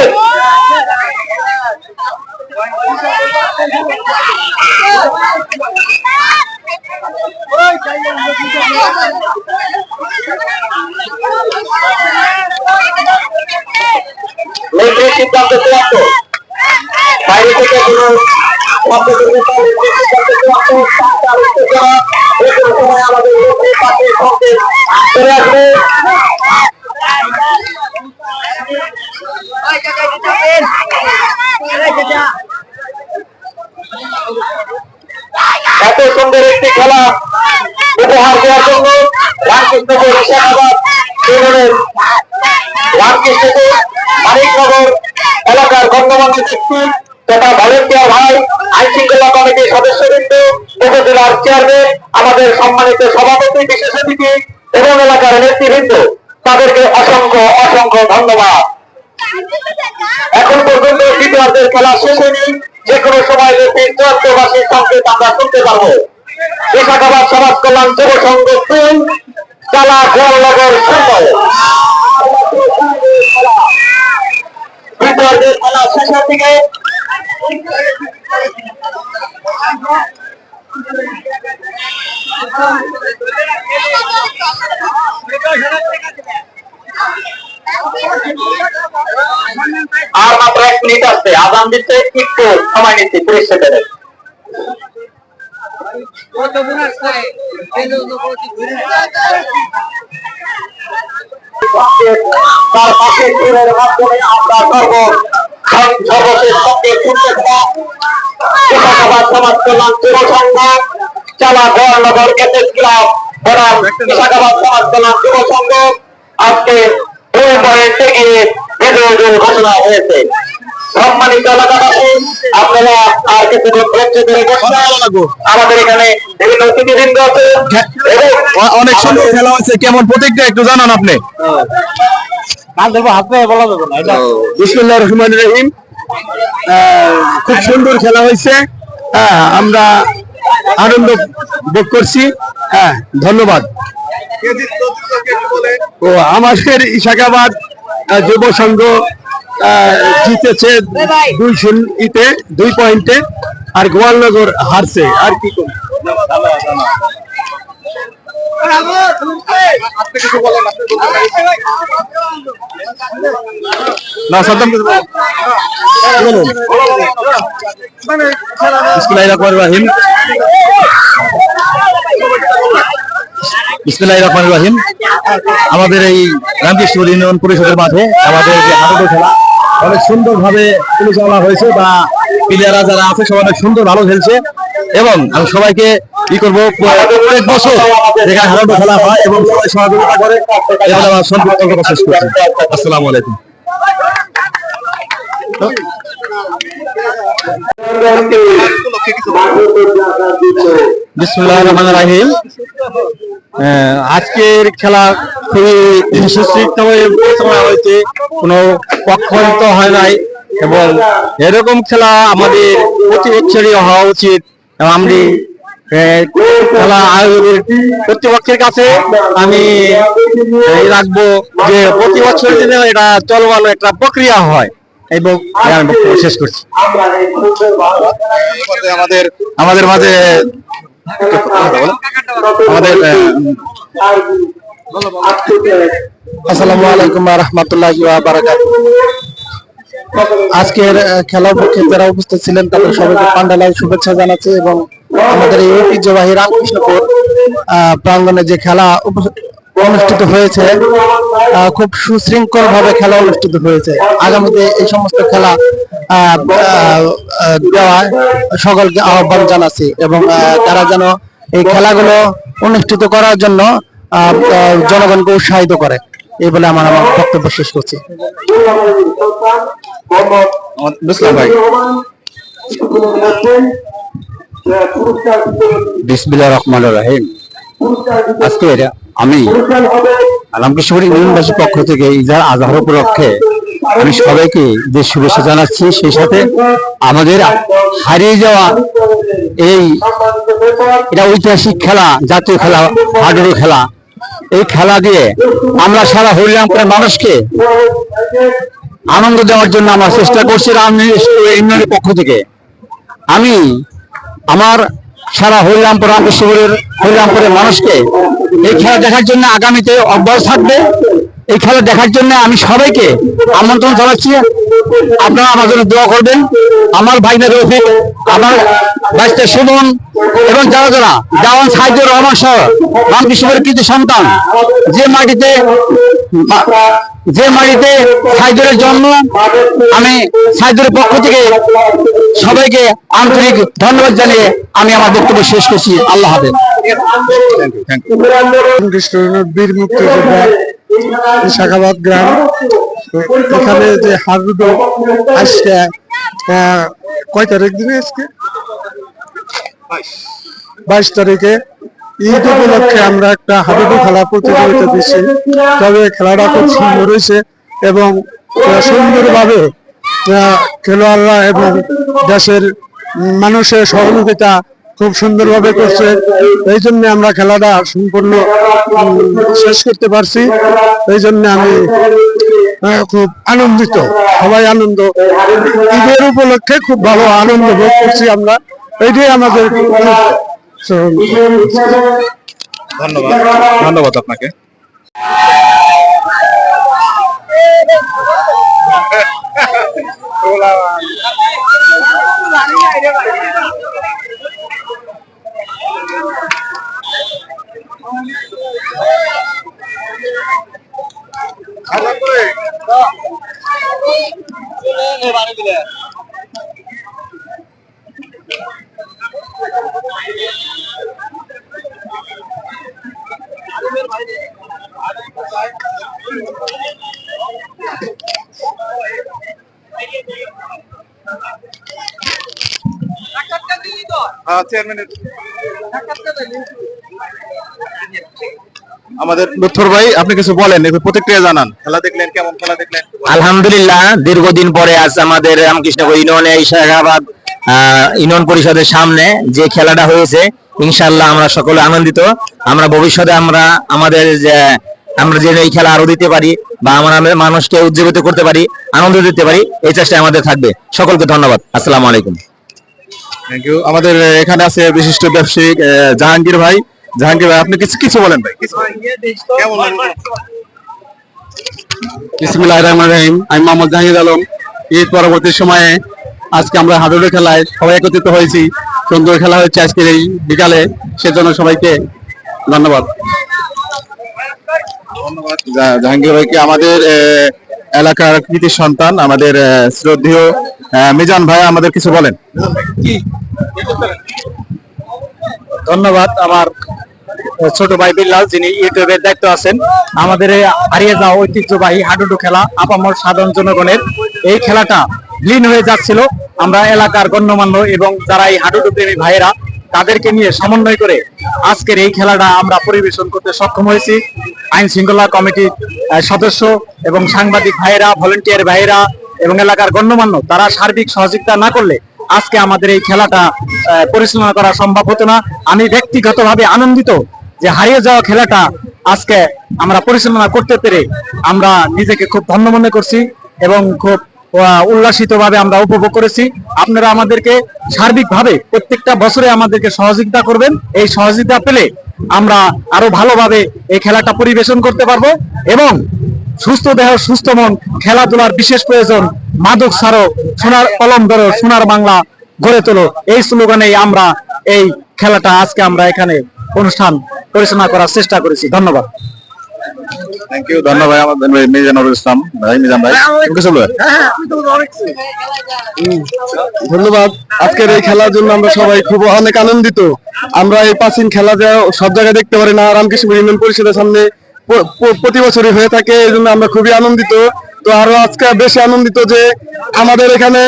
লেফটের সিদ্ধান্ত চূড়ান্ত, বাইরে থেকে কোনো আমাদের পাশে চলে আসবে। এত সুন্দর একটি খেলা উপহার দেওয়ার জন্য রামকৃষ্ণপুর বিশাখাবাদ ইউনিয়নের রামকৃষ্ণপুর মানিকনগর এলাকার গণ্যমান্য ব্যক্তি তথা ভলেন্টিয়ার ভাই, আইন শৃঙ্খলা কমিটির সদস্যবৃন্দ, উপজেলার চেয়ারম্যান, আমাদের সম্মানিত সভাপতি, বিশেষ অতিথি এবং এলাকার নেতৃবৃন্দ, তাদেরকে অসংখ্য অসংখ্য ধন্যবাদ। এখন পর্যন্ত দ্বিতীয়ার্ধের খেলা শেষ হয়নি, যে কোনো সময় চুয়াত্তরবাসীর সংকেত আমরা শুনতে পারবো। বিশাখাবাদ সমাজ কল্যাণ যুব সংঘ 3, চালা গোয়ালনগর 0। দ্বিতীয়ার্ধের খেলা শেষের দিকে আর মাত্র 1 মিনিট আছে, আজান দিতে একটু সময় নিচ্ছি 30 সেকেন্ড। তার পাশে মাধ্যমে আমরা সর্বশেষ সঙ্গে শুনতে বিশাখাবাদ সমাজ কল্যাণ যুব সংঘ, চালা গোয়ালনগর এসএস ক্লাব বনাম বিশাখাবাদ সমাজ কল্যাণ যুব সংঘ আজকে 2 পয়েন্ট এগিয়ে বিজয়ী ঘোষণা হয়েছে। সম্মানিত এলাকাবাসী, আপনারা আর কিছুক্ষণ ধৈর্য ধরে বসুন। আমাদের এখানে বিভিন্ন অতিথিবৃন্দ আছে, অনেক সুন্দর খেলা হয়েছে। কেমন প্রতিক্রিয়া একটু জানান আপনি? বিসমিল্লাহির রহমানির রহিম। খুব সুন্দর খেলা হয়েছে, আমরা আনন্দ ভোগ করছি। ধন্যবাদ। ও আমাদের ইশাকাবাদ যুব সংঘ জিতেছে 2 পয়েন্টে, আর গোয়ালনগর হারছে। আর কি করব? না সাদ্দাম বলুন। বিসমিল্লাহির রহমানির রহিম। বিসমিল্লাহির রহমানির রহিম। আমাদের এই রামকৃষ্ণ ইউনিয়ন পরিষদের মাঠে আমাদের যে হাডুডু খেলা অনেক সুন্দরভাবে পরিচালনা হয়েছে, বা প্লেয়াররা যারা আছে সবাই অনেক সুন্দর ভালো খেলছে। এবং আমি সবাইকে কি করবো, প্রত্যেক বছর যেখানে হাডুডু খেলা হয় এবং সবাই সহযোগিতা করে, এবার আমার সম্পর্ক শেষ করছি। আসসালামু আলাইকুম। বিসমিল্লাহির রহমানির রহিম। আজকের খেলা খুবই সুশৃঙ্খলভাবে পরিচালনা হয়েছে, কোনো পক্ষপাতিত্ব হয় নাই, এবং এরকম খেলা আমাদের প্রতি বছরই হওয়া উচিত। আমি খেলা আয়োজনের কর্তৃপক্ষের কাছে আমি রাখবো যে প্রতি বছর যেন এটা চলমান একটা প্রক্রিয়া হয়, এবং আমি বক্তব্য শেষ করছি। আমাদের মাঝে আসসালামু আলাইকুম ওয়া রাহমাতুল্লাহি ওয়া বারাকাতুহু। আজকের খেলার পক্ষে যারা উপস্থিত ছিলেন তাদের সবাইকে পান্ডালায় শুভেচ্ছা জানাচ্ছি, এবং আমাদের এই ঐতিহ্যবাহী রামকৃষ্ণপুর প্রাঙ্গণে যে খেলা অনুষ্ঠিত হয়েছে, খুব সুশৃঙ্খল ভাবে খেলা অনুষ্ঠিত হয়েছে। আগামীতে এই সমস্ত খেলা দেওয়ায় সকলকে আহ্বান জানাচ্ছি, এবং তারা যেন এই খেলাগুলো অনুষ্ঠিত করার জন্য জনগণকে উৎসাহিত করে, এই বলে আমার বক্তব্য শেষ করছি। বিসমিল্লাহির রহমানির রহিম। আজকে আমি রামকৃষ্ণপুর ইউনিয়নবাসীর পক্ষ থেকে ঈদুল আজহা উপলক্ষে আমি সবাইকে যে শুভেচ্ছা জানাচ্ছি, সেই সাথে আমাদের হারিয়ে যাওয়া এটা ঐতিহাসিক খেলা, জাতীয় খেলা হাডুডু খেলা, এই খেলা দিয়ে আমরা সারা হরিরামপুরের মানুষকে আনন্দ দেওয়ার জন্য আমরা চেষ্টা করছি ইউনিয়নের পক্ষ থেকে। আমি আমার সারা হরিরামপুরের মানুষকে এই খেলা দেখার জন্য আগামীতে অব্যাহত থাকবে। এই খেলা দেখার জন্য আমি সবাইকে আমন্ত্রণ জানাচ্ছি, আপনারা আমার জন্য দোয়া করবেন। আমার ভাইনা রফিক, আমার ভাইস্তা সুমন, এবং যারা যারা দেওয়ান সাইদুর রহমান সহ রামকৃষ্ণপুরের কৃতি সন্তান, যে মাটিতে সাইদুরের জন্ম, আমি সাইদুরের পক্ষ থেকে সবাইকে আন্তরিক ধন্যবাদ জানিয়ে আমি আমার বক্তব্য শেষ করছি। আল্লাহ হাফেজ। বীর মুক্তিযোদ্ধা ইশাকাবাদ গ্রাম, এখানে যে হাডুডু আজকে কয় তারিখ দিনে, আজকে 22 তারিখে ঈদ উপলক্ষে আমরা একটা হাডুডু খেলা প্রতিযোগিতা দিচ্ছি। তবে খেলাটা খুব সুন্দর হয়েছে, এবং সুন্দরভাবে খেলোয়াড়রা এবং দেশের মানুষের সহযোগিতা খুব সুন্দরভাবে করছে। এই জন্য আমরা খেলাটা সম্পূর্ণ শেষ করতে পারছি। এই জন্য আমি খুব আনন্দিত, সবাই আনন্দ, ঈদের উপলক্ষে খুব ভালো আনন্দ ভোগ করছি আমরা। এইটাই আমাদের ধন্যবাদ আপনাকে। আমাদের লুৎফর ভাই, আপনি কিছু বলেন, প্রতিক্রিয়া জানান। খেলা দেখলেন, কেমন খেলা দেখলেন? আলহামদুলিল্লাহ, দীর্ঘদিন পরে আজ আমাদের রামকৃষ্ণপুর ইউনিয়নে ইশাকাবাদ ইউনিয়ন পরিষদের সামনে যে খেলাটা হয়েছে, ইনশাআল্লাহ আমরা সকলে আনন্দিত। আমরা ভবিষ্যতে আমরা যে এই খেলা আরো দিতে পারি বা আমাদের মানুষকে উজ্জীবিত করতে পারি, আনন্দ দিতে পারি, এই চেষ্টা আমাদের থাকবে। সকলকে ধন্যবাদ। আসসালামু আলাইকুম। Thank you. আমাদের এখানে আছে বিশিষ্ট ব্যবসায়িক জাহাঙ্গীর ভাই। জাহাঙ্গীর ভাই, আপনি কিছু বলেন ভাই। বিসমিল্লাহির রহমানির রহিম। আমি মোহাম্মদ জাহাঙ্গীর আলম। ঈদ পরবর্তী সময়ে আজকে আমরা হাডুডু খেলায় সবাই একত্রিত হয়েছি। সুন্দর খেলা হচ্ছে আজকের এই বিকালে, সেজন্য সবাইকে ধন্যবাদ। জাহাঙ্গীর ভাইকে আমাদের এলাকার কৃতি সন্তান, আমাদের শ্রদ্ধেয় মিজান ভাই আমাদের কিছু বলেন। ধন্যবাদ আমার ছোট ভাই বিল্লাল, যিনি ইউটিউবের দায়িত্ব আছেন। আমাদের এই হারিয়ে যাওয়া ঐতিহ্যবাহী হাডুডু খেলা আপামর সাধারণ জনগণের এই খেলাটা লীন হয়ে যাচ্ছিল। আমরা এলাকার গণ্যমান্য এবং যারা এই হাডুডু প্রেমী ভাইয়েরা, তাদেরকে নিয়ে সমন্বয় করে আজকের এই খেলাটা আমরা পরিবেশন করতে সক্ষম হয়েছি। আইন শৃঙ্খলা কমিটির সদস্য এবং সাংবাদিক ভাইয়েরা, ভলেন্টিয়ার ভাইয়েরা এবং এলাকার গণ্যমান্য, তারা সার্বিক সহযোগিতা না করলে আজকে আমাদের এই খেলাটা পরিচালনা করা সম্ভব হতো না। আমি ব্যক্তিগতভাবে আনন্দিত যে হারিয়ে যাওয়া খেলাটা আজকে আমরা পরিচালনা করতে পেরে আমরা নিজেকে খুব ধন্য মনে করছি এবং খুব উল্লাসিত ভাবে আমরা উপভোগ করেছি। আপনারা আমাদেরকে সার্বিকভাবে প্রত্যেকটা বছরে আমাদেরকে সহযোগিতা করবেন। এই সহযোগিতা পেলে আমরা আরো ভালোভাবে এই খেলাটা পরিবেশন করতে পারবো এবং সুস্থ দেহ সুস্থ মন, খেলাধুলার বিশেষ প্রয়োজন, মাদক ছাড়ো, সোনার কলম ধরো, সোনার বাংলা গড়ে তোলো, এই স্লোগানেই আমরা এই খেলাটা আজকে আমরা এখানে অনুষ্ঠান পরিচালনা করার চেষ্টা করেছি। ধন্যবাদ। Thank you. ধন্যবাদ আমাদের মিজানুর ইসলাম ভাই। মিজান ভাই কিছু বলবেন? ধন্যবাদ। আজকের এই খেলার জন্য আমরা সবাই খুব অনেক আনন্দিত। আমরা এই প্রাচীন খেলা যা সব জায়গায় দেখতে পারি না, রামকৃষ্ণ ইউনিয়ন পরিষদের সামনে প্রতি বছরই হয়ে থাকে, এই জন্য আমরা খুবই আনন্দিত। তো আরো আজকে বেশি আনন্দিত যে আমাদের এখানে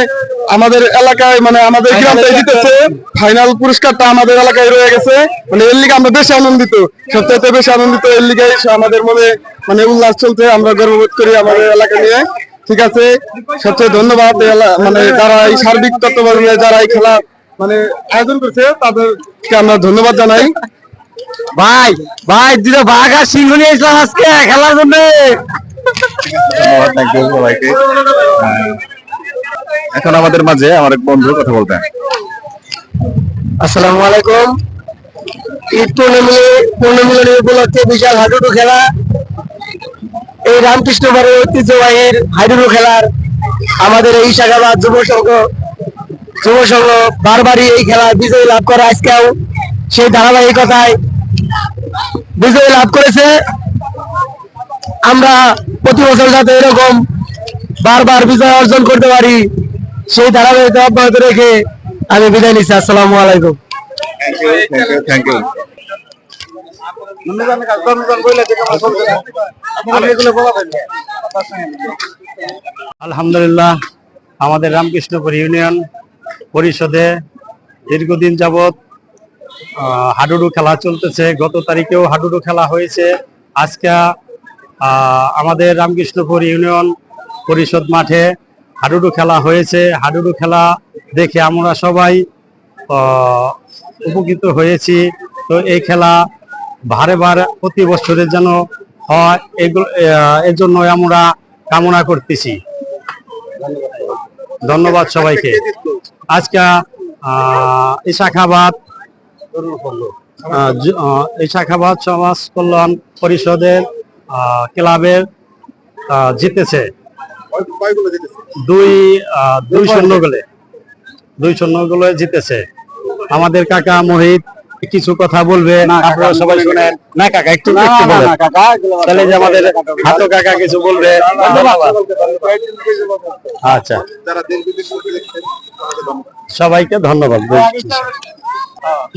আমাদের এলাকায় মানে আমাদের গ্রামটাই জিতেছে, ফাইনাল পুরস্কারটা আমাদের এলাকায় রয়ে গেছে। মানে এর লিগে আমরা বেশি আনন্দিত, সবচেয়ে বেশি আনন্দিত এর লিগে আমাদের মনে মানে উল্লাস চলছে। আমরা গর্ববোধ করি আমাদের এলাকা নিয়ে। ঠিক আছে, সবচেয়ে ধন্যবাদ মানে যারা এই সার্বিক তত্ত্বাবধানে যারা এই খেলা মানে আয়োজন করছে, তাদেরকে আমরা ধন্যবাদ জানাই। ভাই ভাই দুটো বাঘ আর সিংহ নিয়ে এসলাম আজকে খেলার জন্য। থ্যাংক ইউ সবাইকে। এখন আমাদের মাঝে আমার এক বন্ধু কথা বলতেন। আসসালামু আলাইকুম। ঈদ পূর্ণমিলনী উপলক্ষে বিশাল হাডুডু খেলা, এই রামকৃষ্ণ বাড়ির ঐতিহ্যবাহী হাডুডু খেলার আমাদের এই শাখাবাদ যুব সংঘ বারবারই এই খেলায় বিজয়ী লাভ করে, আজকেও সেই ধারাবাহিকতায় বিজয়ী লাভ করেছে। আমরা প্রতি বছর যাতে এরকম বারবার বিজয় অর্জন করতে পারি, সেই ধারাবাহিকতা অব্যাহত রেখে আমি বিদায় নিচ্ছি। আসসালামু আলাইকুম। Thank you. আলহামদুলিল্লাহ, আমাদের রামকৃষ্ণপুর ইউনিয়ন পরিষদে দীর্ঘদিন যাবৎ হাডুডু খেলা চলতেছে। গত তারিখেও হাডুডু খেলা হয়েছে। আজকে আমাদের রামকৃষ্ণপুর ইউনিয়ন পরিষদ মাঠে হাডুডু খেলা হয়েছে। হাডুডু খেলা দেখে আমরা সবাই উপকৃত হয়েছি। তো এই খেলা বারে বারে প্রতি বছরের যেন হয়, এর জন্য আমরা কামনা করতেছি। ধন্যবাদ সবাইকে। আজকে ইশাখাবাদ সমাজ কল্যাণ পরিষদের ক্লাবের জিতেছে 2-0 গোলে জিতেছে। আমাদের কাকা মোহিত কিছু কথা বলবে, আপনারা সবাই শুনেন। না কাকা একটু বলেন, তাহলে যে আমাদের হাতো কাকা কিছু বলবে। আচ্ছা, সবাইকে ধন্যবাদ।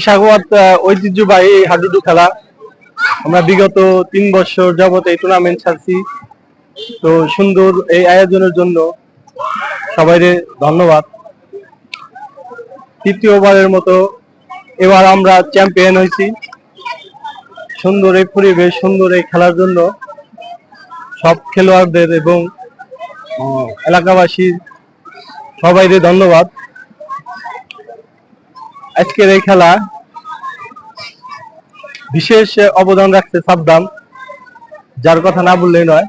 শাখাবাদ ঐতিহ্যবাহী হাডুডু খেলা, আমরা বিগত 3 বছর যাবত এই টুর্নামেন্ট ছাড়ছি। তো সুন্দর এই আয়োজনের জন্য সবাইকে ধন্যবাদ। তৃতীয়বারের মতো এবার আমরা চ্যাম্পিয়ন হয়েছি। সুন্দর এই পরিবেশ, সুন্দর এই খেলার জন্য সব খেলোয়াড়দের এবং এলাকাবাসীর সবাইকে ধন্যবাদ। আজকের এই খেলা বিশেষ অবদান রাখছে সাদ্দাম, যার কথা না বললেই নয়।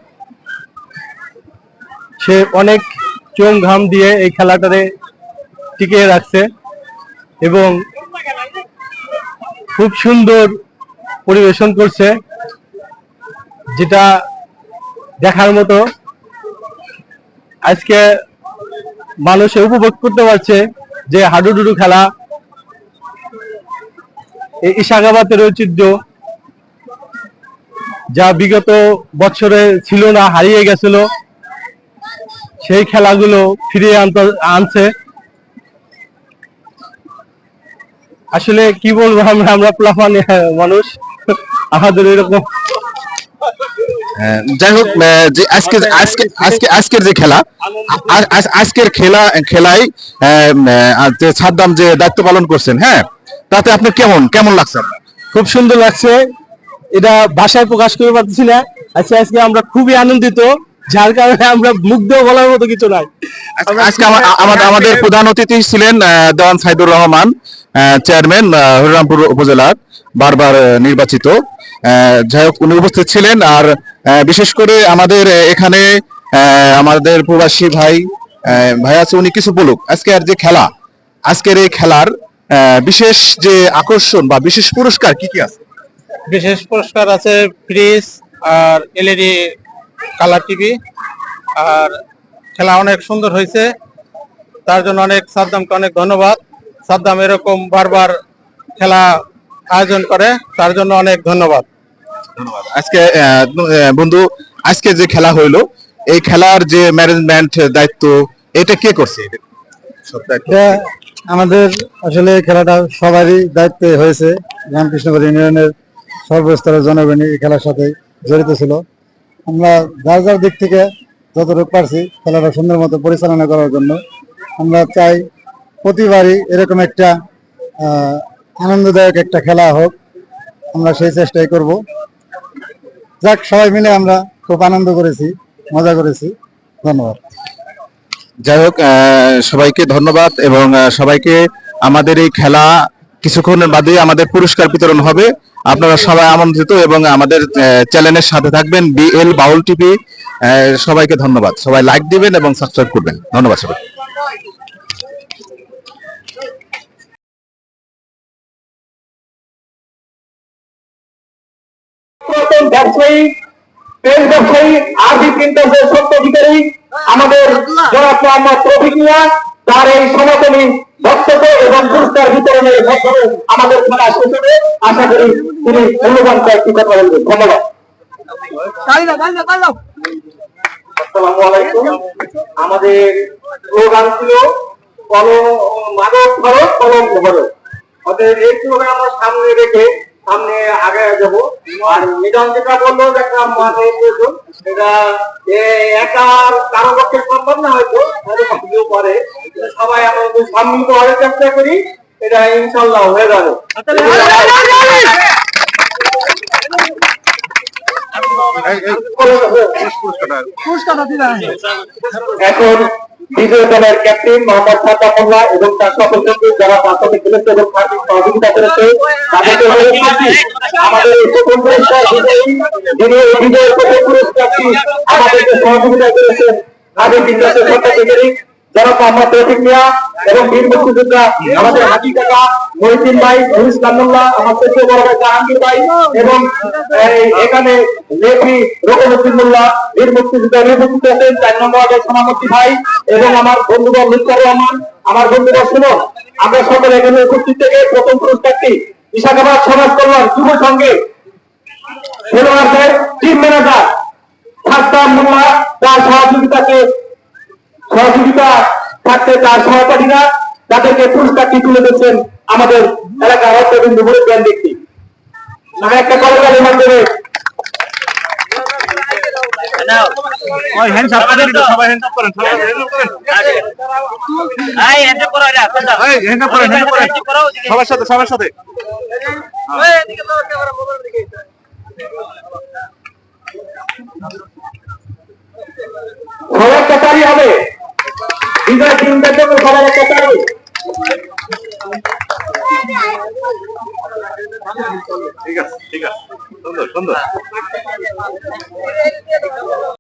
সে অনেক চোখ ঘাম দিয়ে এই খেলাটারে টিকিয়ে রাখছে এবং খুব সুন্দর পরিবেশন করছে, যেটা দেখার মতো। আজকে মানুষ উপভোগ করতে পারছে যে হাডুডুডু খেলা, এই ইশাকাবাদের ঐতিহ্য, যা বিগত বছরে ছিল না, হারিয়ে গেছিল, সেই খেলাগুলো ফিরিয়ে আনছে। আসলে কি বলবো, আমরা প্লাফান মানুষ, আমাদের এরকম। যাই হোক, যে আজকের যে খেলা, আজকের খেলায় যে সাদ্দাম যে দায়িত্ব পালন করছেন, হ্যাঁ, তাতে আপনি কেমন লাগছে? খুব সুন্দর লাগছে, এটা ভাষায় প্রকাশ করে পারতেছি না। আজকে আমরা খুবই আনন্দিত, যার কারণে আমরা মুগ্ধ বলার মতো কিছু নাই। আজকে আমাদের প্রধান অতিথি ছিলেন দেওয়ান সাইদুর রহমান, চেয়ারম্যান হরিরামপুর উপজেলার, বারবার নির্বাচিত। যাই হোক, উনি উপস্থিত ছিলেন। আর বিশেষ করে আমাদের এখানে আমাদের প্রবাসী ভাই আছে, উনি কিছু বলুক। আজকের এই খেলার বিশেষ যে আকর্ষণ বা বিশেষ পুরস্কার কি কি আছে? বিশেষ পুরস্কার আছে ফ্রিজ আর এলইডি কালার টিভি। আর খেলা অনেক সুন্দর হয়েছে, তার জন্য সাদ্দামকে অনেক ধন্যবাদ। সাদ্দাম এরকম বারবার খেলা আয়োজন করে, তার জন্য অনেক ধন্যবাদ। আজকে বন্ধু, আজকে যে খেলা হইলো, এই খেলার যে ম্যানেজমেন্ট দায়িত্ব, এটা কে করছে? আমাদের আসলে খেলাটা সবারই দায়িত্বে হয়েছে। রামকৃষ্ণপুর ইউনিয়নের সর্বস্তরের জনগণ এই খেলার সাথে জড়িত ছিল। আমরা যার যার দিক থেকে যতটুকু পারছি খেলাটা সুন্দর মতো পরিচালনা করার জন্য। আমরা চাই প্রতিবারই এরকম একটা আনন্দদায়ক একটা খেলা হোক, আমরা সেই চেষ্টাই করব। যাক, সবাই মিলে আমরা খুব আনন্দ করেছি, মজা করেছি। ধন্যবাদ। যাই হোক, সবাইকে ধন্যবাদ এবং সবাইকে আমাদের এই খেলা কিছুক্ষণের বাদে আমাদের পুরস্কার বিতরণ হবে। আপনারা সবাই আমন্ত্রিত এবং আমাদের চ্যানেলের সাথে থাকবেন, বিএল বাউল টিভি। সবাইকে ধন্যবাদ। সবাই লাইক দিবেন এবং সাবস্ক্রাইব করবেন। ধন্যবাদ সবাই। ব্যবসায়ী, তেল ব্যবসায়ী, আরবি প্রিন্টার্সের সত্ত্বাধিকারী আমাদের জনাব মোহাম্মদ রফিক মিয়া, তার এই সমাপনী বক্তব্য এবং পুরস্কার বিতরণের মাধ্যমে আমাদের খেলা শেষ হবে। আশা করি তিনি মূল্যবান কয়েকটি কথা বলবেন। ধন্যবাদ। আসসালামু আলাইকুম। আমাদের স্লোগান ছিল মাদক ভারত, কলম ভারত। অতএব এই স্লোগান আমরা সামনে রেখে আগে যাব। আর মিডন যেটা বললো, একটা মাথায় প্রয়োজন, সেটা একার কারো পক্ষে সম্ভব না, হয়তো কেউ করে, সবাই আমাদের সম্মিলিত হওয়ার চেষ্টা করি, এটা ইনশাল্লাহ হয়ে যাবে। এখন বিজয় দলের ক্যাপ্টেন মোহাম্মদ সাদ্দাম এবং তার সকল সঙ্গে যারা তার সাথে খেলেছে এবং সার্বিক সহযোগিতা করেছে, তাদেরকে আমাদের এই প্রথম পুরস্কার বিজয়ী, যিনি এই বিজয়ের প্রথম পুরস্কারটি আমাদেরকে সহযোগিতা করেছেন, আগে বিন্যাসের সত্ত্বাধিকারী যারা মোহাম্মদ রফিক মিয়া এবং বীর মুক্তিযোদ্ধা আমাদের হাজি কাকা মহিউদ্দিন ভাই, মহিউল কান্নুল্লাহ, আমার ছোট বড় ভাই জাহাঙ্গীর ভাই এবং এখানে লেফি রকমউদ্দিন মোল্লা, বীর মুক্তিযোদ্ধা উপস্থিত আছেন 4 নম্বর ওয়ার্ডের সভাপতি ভাই এবং আমার বন্ধুবর লুৎফর রহমান, আমার বন্ধুবর সুমন। আমরা সকলে এখানে উপস্থিত থেকে প্রথম পুরস্কারটি ইশাকাবাদ সমাজ কল্যাণ যুব সংঘের খেলোয়াড়দের টিম ম্যানেজার সাদ্দাম মোল্লা, তার সহযোগিতা থাকতে তার সহপাঠীরা, তাদেরকে পুরস্কারটি তুলে দিচ্ছেন আমাদের এলাকার অর্থবিন্দু মুরব্বিয়ান ব্যক্তি। আমি একটা কলেজের মাধ্যমে সবার সাথে সবার একটা তালি হবে। বিজয় টিমদের জন্য সবার একটা তালি। ঠিক আছে সুন্দর সুন্দর